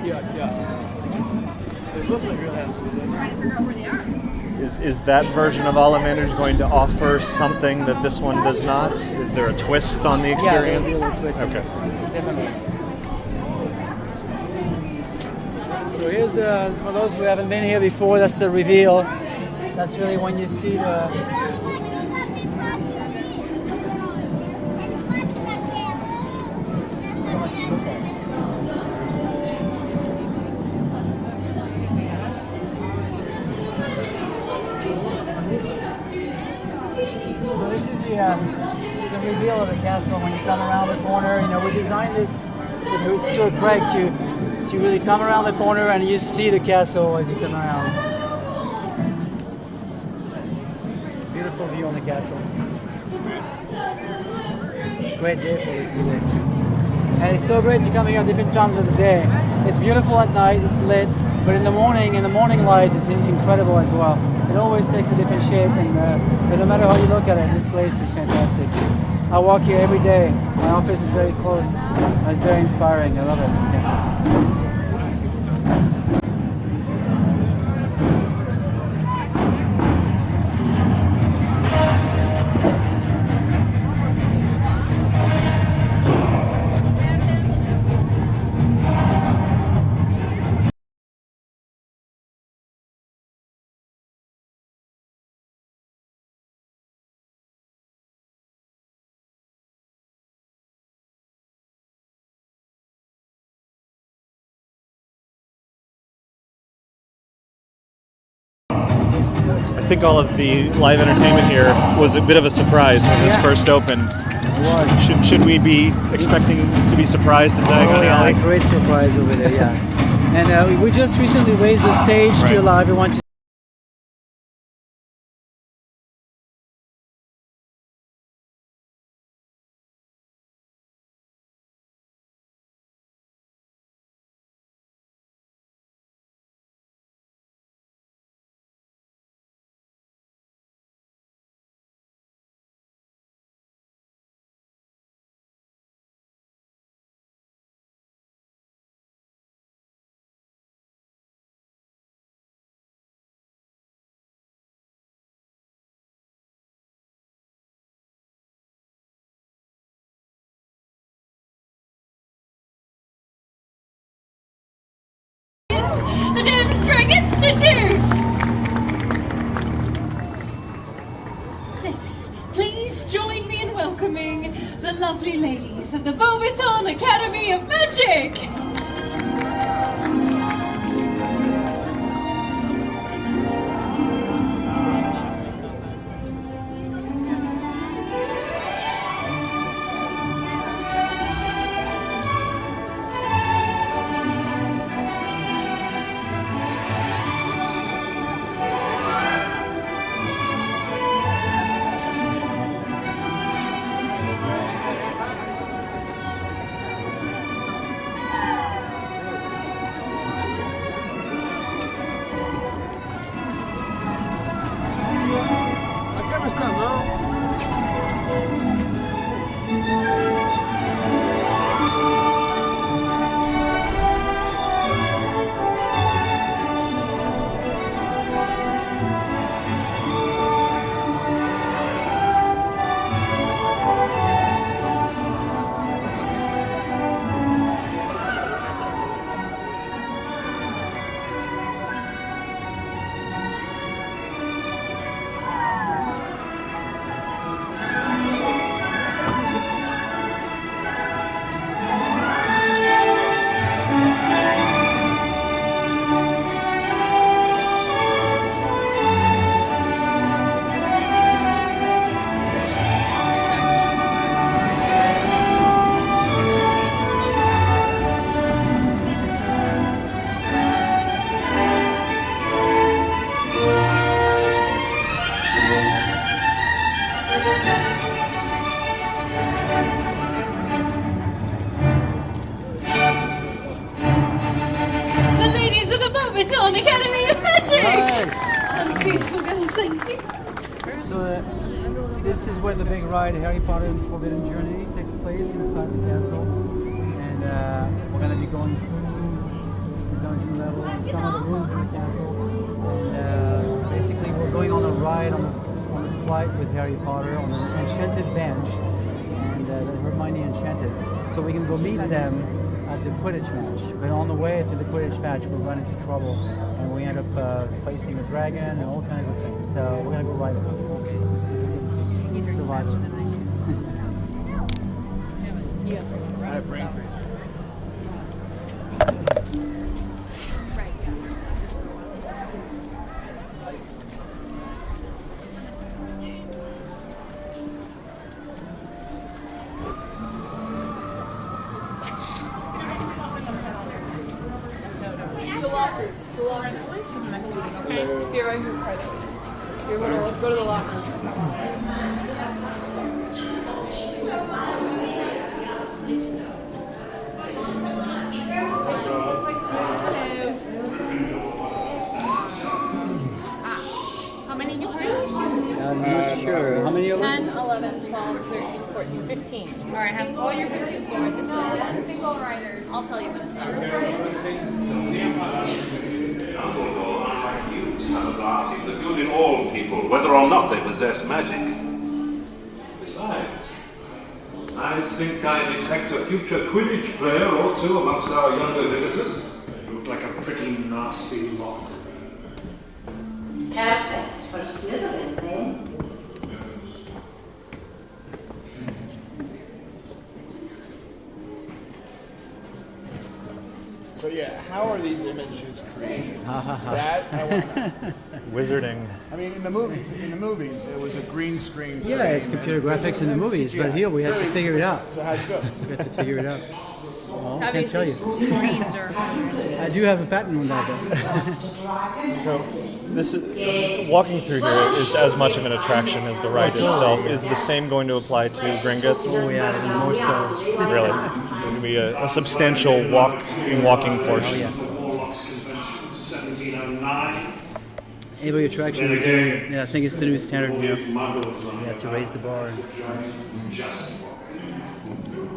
Yeah. Is that version of Ollivander's going to offer something that this one does not? Is there a twist on the experience? Yeah, there's a twist. Okay. Definitely. So here's for those who haven't been here before, that's the reveal. That's really when you see the... the reveal of the castle when you come around the corner. We designed this with Stuart Craig to really come around the corner and you see the castle as you come around. Beautiful view on the castle. It's a great day for this today. And it's so great to come here at different times of the day. It's beautiful at night, it's lit, but in the morning light, it's incredible as well. It always takes a different shape, but no matter how you look at it, this place is fantastic. I walk here every day. My office is very close. It's very inspiring. I love it. Yeah. I think all of the live entertainment here was a bit of a surprise when this first opened. It was. Should we be expecting to be surprised in Diagon Alley? Great surprise over there, yeah. And we just recently raised the stage to allow everyone to Richard! Next, please join me in welcoming the lovely ladies of the Beauxbatons Academy of Magic! Where the big ride, Harry Potter and the Forbidden Journey, takes place inside the castle, and we're going to be going through the dungeon level and some of the rooms in the castle, and basically we're going on a ride on a flight with Harry Potter on an enchanted bench, and Hermione enchanted, so we can go meet them at the Quidditch match. But on the way to the Quidditch match, we run into trouble, and we end up facing a dragon and all kinds of things. So we're going to go ride it. Survival. I have brain freeze. Two lockers. Okay. Here, right here, present. Here, let's go to the lockers. How many new players? I'm not sure. How many of us? 10, 11, 12, 13, 14, 15. All right, have all your 15s go with this one. One single rider. I'll tell you when it's done. Dumbledore, unlike you, Salazar, sees the good in all people, whether or not they possess magic. Besides, I think I detect a future Quidditch player or two amongst our younger visitors. They look like a pretty nasty lot. Perfect for Slytherin, then. So yeah, how are these images created? That I want to know. Wizarding. I mean, in the movies, it was a green screen. Yeah, it's computer graphics in the movies, but here we have to figure it out. So how'd you go? We have to figure it out. Well, I can't tell you. Screens are I do have a patent on that, though. So this is, walking through here is as much of an attraction as the ride itself. Is the same going to apply to Gringotts? Oh yeah, even more so. Really? It's going to be a substantial walking portion. Oh yeah. 1709. Every attraction we're doing, I think it's the new standard now. We have to raise the bar.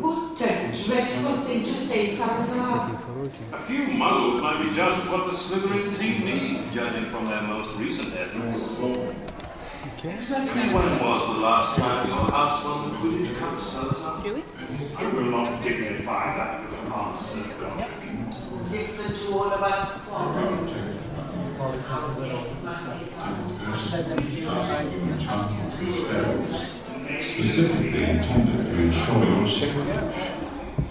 What a dreadful thing to say, Salazar. A few muggles might be just what the Slytherin team needs, judging from their most recent efforts. Exactly when was the last time your house won the Quidditch Cup, Salazar? Do we? I will not dignify that with an answer, Godric. Listen to all of us quarrel. Specifically intended to ensure your safety.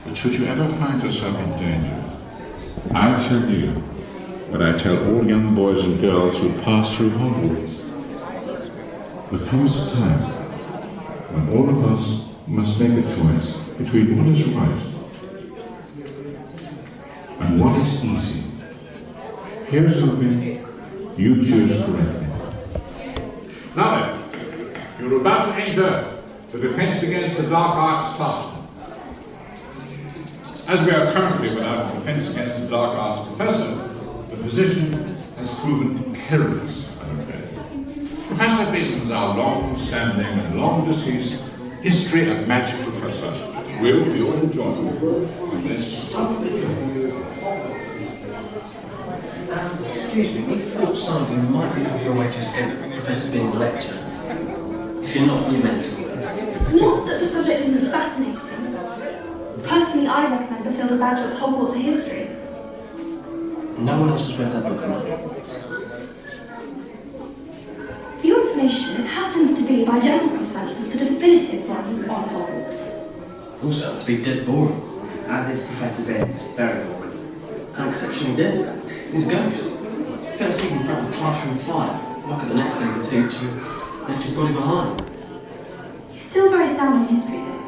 But should you ever find yourself in danger, I'll tell you what I tell all young boys and girls who pass through Hogwarts. There comes a time when all of us must make a choice between what is right and what is easy. Here's something you choose correctly. Now then, you're about to enter the Defense Against the Dark Arts classroom. As we are currently without a Defense Against the Dark Arts professor, the position has proven perilous, I'm afraid. Professor Bateman's our long-standing and long-deceased history of magic professor will, for your enjoyment, on this. Excuse me, we thought some of you might be looking for a way to escape Professor Bean's lecture. If you're not, you're mental. Not that the subject isn't fascinating. Personally, I recommend Bathilda Badger's Hogwarts History. No one else has read that book, right? For your information, it happens to be, by general consensus, the definitive one on Hogwarts. Also, happens to be dead boring. As is Professor Ben's, very boring. And exceptionally dead. He's a ghost. Fell asleep in front of the classroom fire. Woke up the next day to teach and left his body behind. He's still very sound in history, though.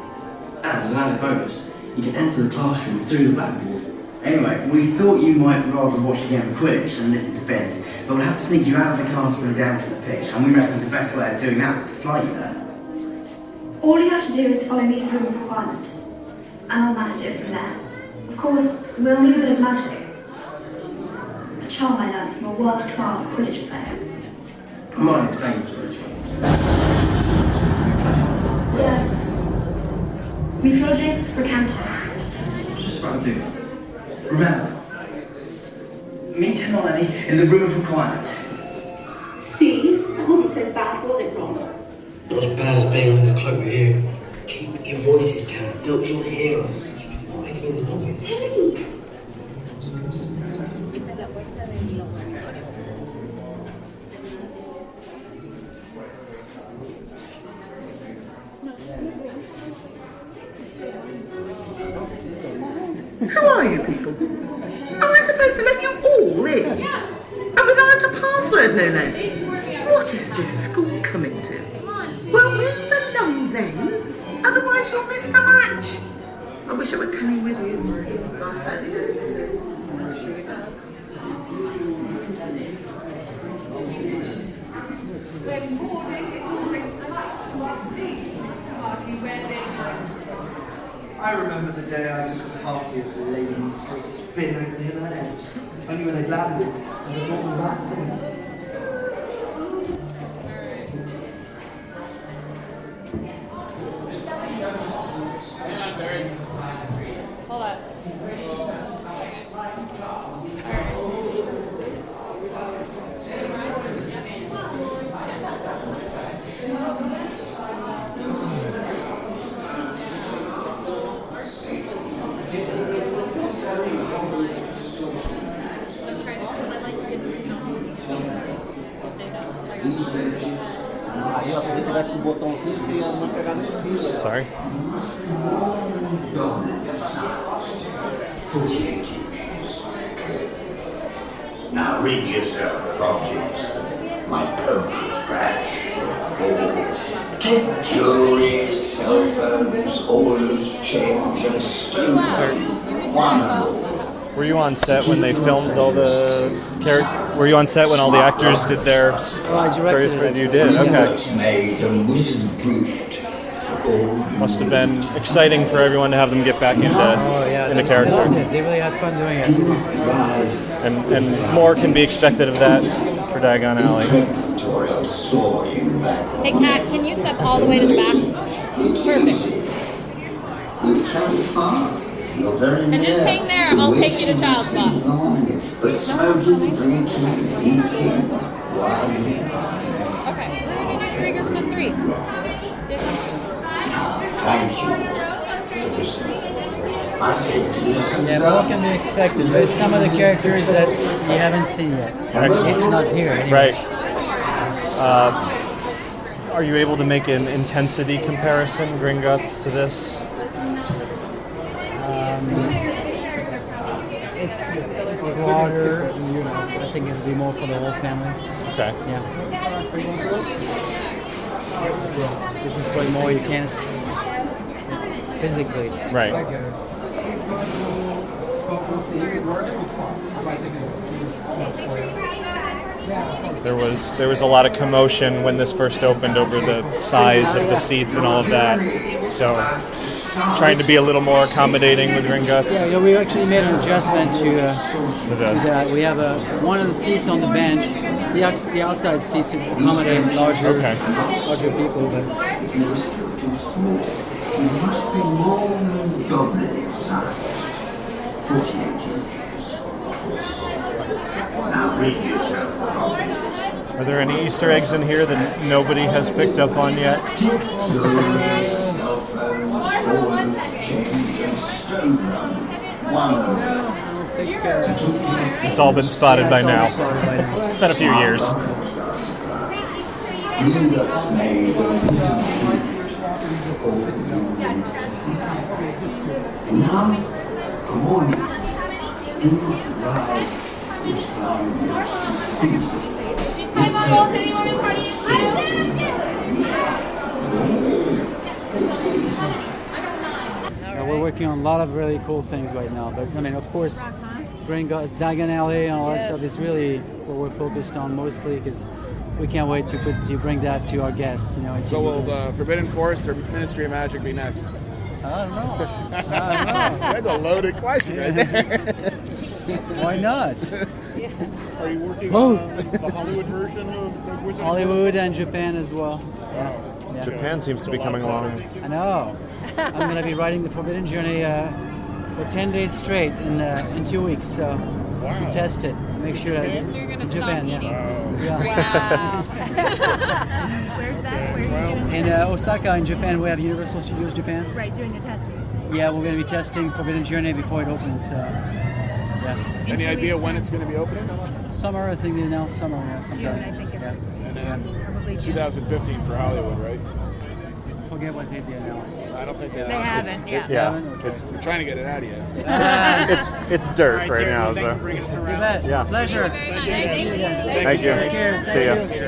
And as an added bonus, you can enter the classroom through the blackboard. Anyway, we thought you might rather watch the game of Quidditch than listen to Ben's, but we'll have to sneak you out of the classroom and down to the pitch, and we reckon the best way of doing that was to fly you there. All you have to do is follow me to the room of requirement, and I'll manage it from there. Of course, we'll need a bit of magic. A charm I learned from a world-class Quidditch player. Mine is famous for a charm. Yes. Meteorologics, Recanto. I was just about to do that. Remember, meet Hermione in the room of requirement. See? That wasn't so bad, was it, Ron? Not as bad as being on this cloak with you. Keep your voices down, don't you'll hear us. She's not making the noise. Please. Who are you people? Am I supposed to let you all in? Yeah. And without a password, no less? What is this school coming to? Well, miss along then. Otherwise you'll miss the match. I wish I were coming with you. When boarding, it's always a light to us things. Party where they go. I remember the day I took a party of ladies for a spin over the Himalayas. Only when they'd landed, and I brought them back to me. Hold on. Sorry. 48 inches. Now rid yourself of objects. My poker scratch, falls. Take jewelry, cell phones, orders, change, and steal them. One and all. Were you on set when they filmed all the characters? Were you on set when all the actors did their? You did. Okay. Made and wizard-proofed. Must have been exciting for everyone to have them get back into character. They loved it. They really had fun doing it. And more can be expected of that for Diagon Alley. Hey, Kat, can you step all the way to the back? Perfect. And just hang there. I'll take you to child's lot. Okay. 3 groups of 3. Thank you for this. My safety lessons Yeah, but what can be expected? There's some of the characters that you haven't seen yet. Excellent. Not here. Anyway. Right. Are you able to make an intensity comparison, Gringotts, to this? It's broader. I think it'll be more for the whole family. Okay. Yeah. This is probably more intense physically. Right. There was a lot of commotion when this first opened over the size of the seats and all of that. So trying to be a little more accommodating with Gringotts. Yeah, we actually made an adjustment to that. We have one of the seats on the bench. The outside seats accommodate larger people. But You must be more than doubly size. 48 inches. Now read yourself. Are there any Easter eggs in here that nobody has picked up on yet? It's all been spotted by now. It's been a few years. And now, come on. Do ride this flying. We're working on a lot of really cool things right now. But I mean, of course, Diagon Alley and all that stuff is really what we're focused on mostly because we can't wait to bring that to our guests. So will the Forbidden Forest or Ministry of Magic be next? I don't know. That's a loaded question right there. Why not? Are you working Both. on the Hollywood version of Wizard of Hollywood and Japan as well. Wow. Yeah. Japan seems to be coming along. I know. I'm going to be riding the Forbidden Journey for 10 days straight in 2 weeks. So to test it, make sure that So you're going to Japan, stop eating. Yeah. Where's that? Where are you doing it? In Osaka, in Japan, we have Universal Studios Japan. Right, doing the testing. Yeah, we're going to be testing Forbidden Journey before it opens. Yeah. Any idea when it's going to be opening? Summer, I think they announced summer. Yeah, sometime. June, I think. Yeah. And then 2015 for Hollywood, right? I forget what date they announced. I don't think they They announced haven't, yeah. Yeah. Okay. We're trying to get it out of you. It's dirt All right, right Thierry, now. thanks So. for bringing us You around. bet. Yeah. Pleasure. Thank you. Take care. Thank you. Take care. See ya. Thank you.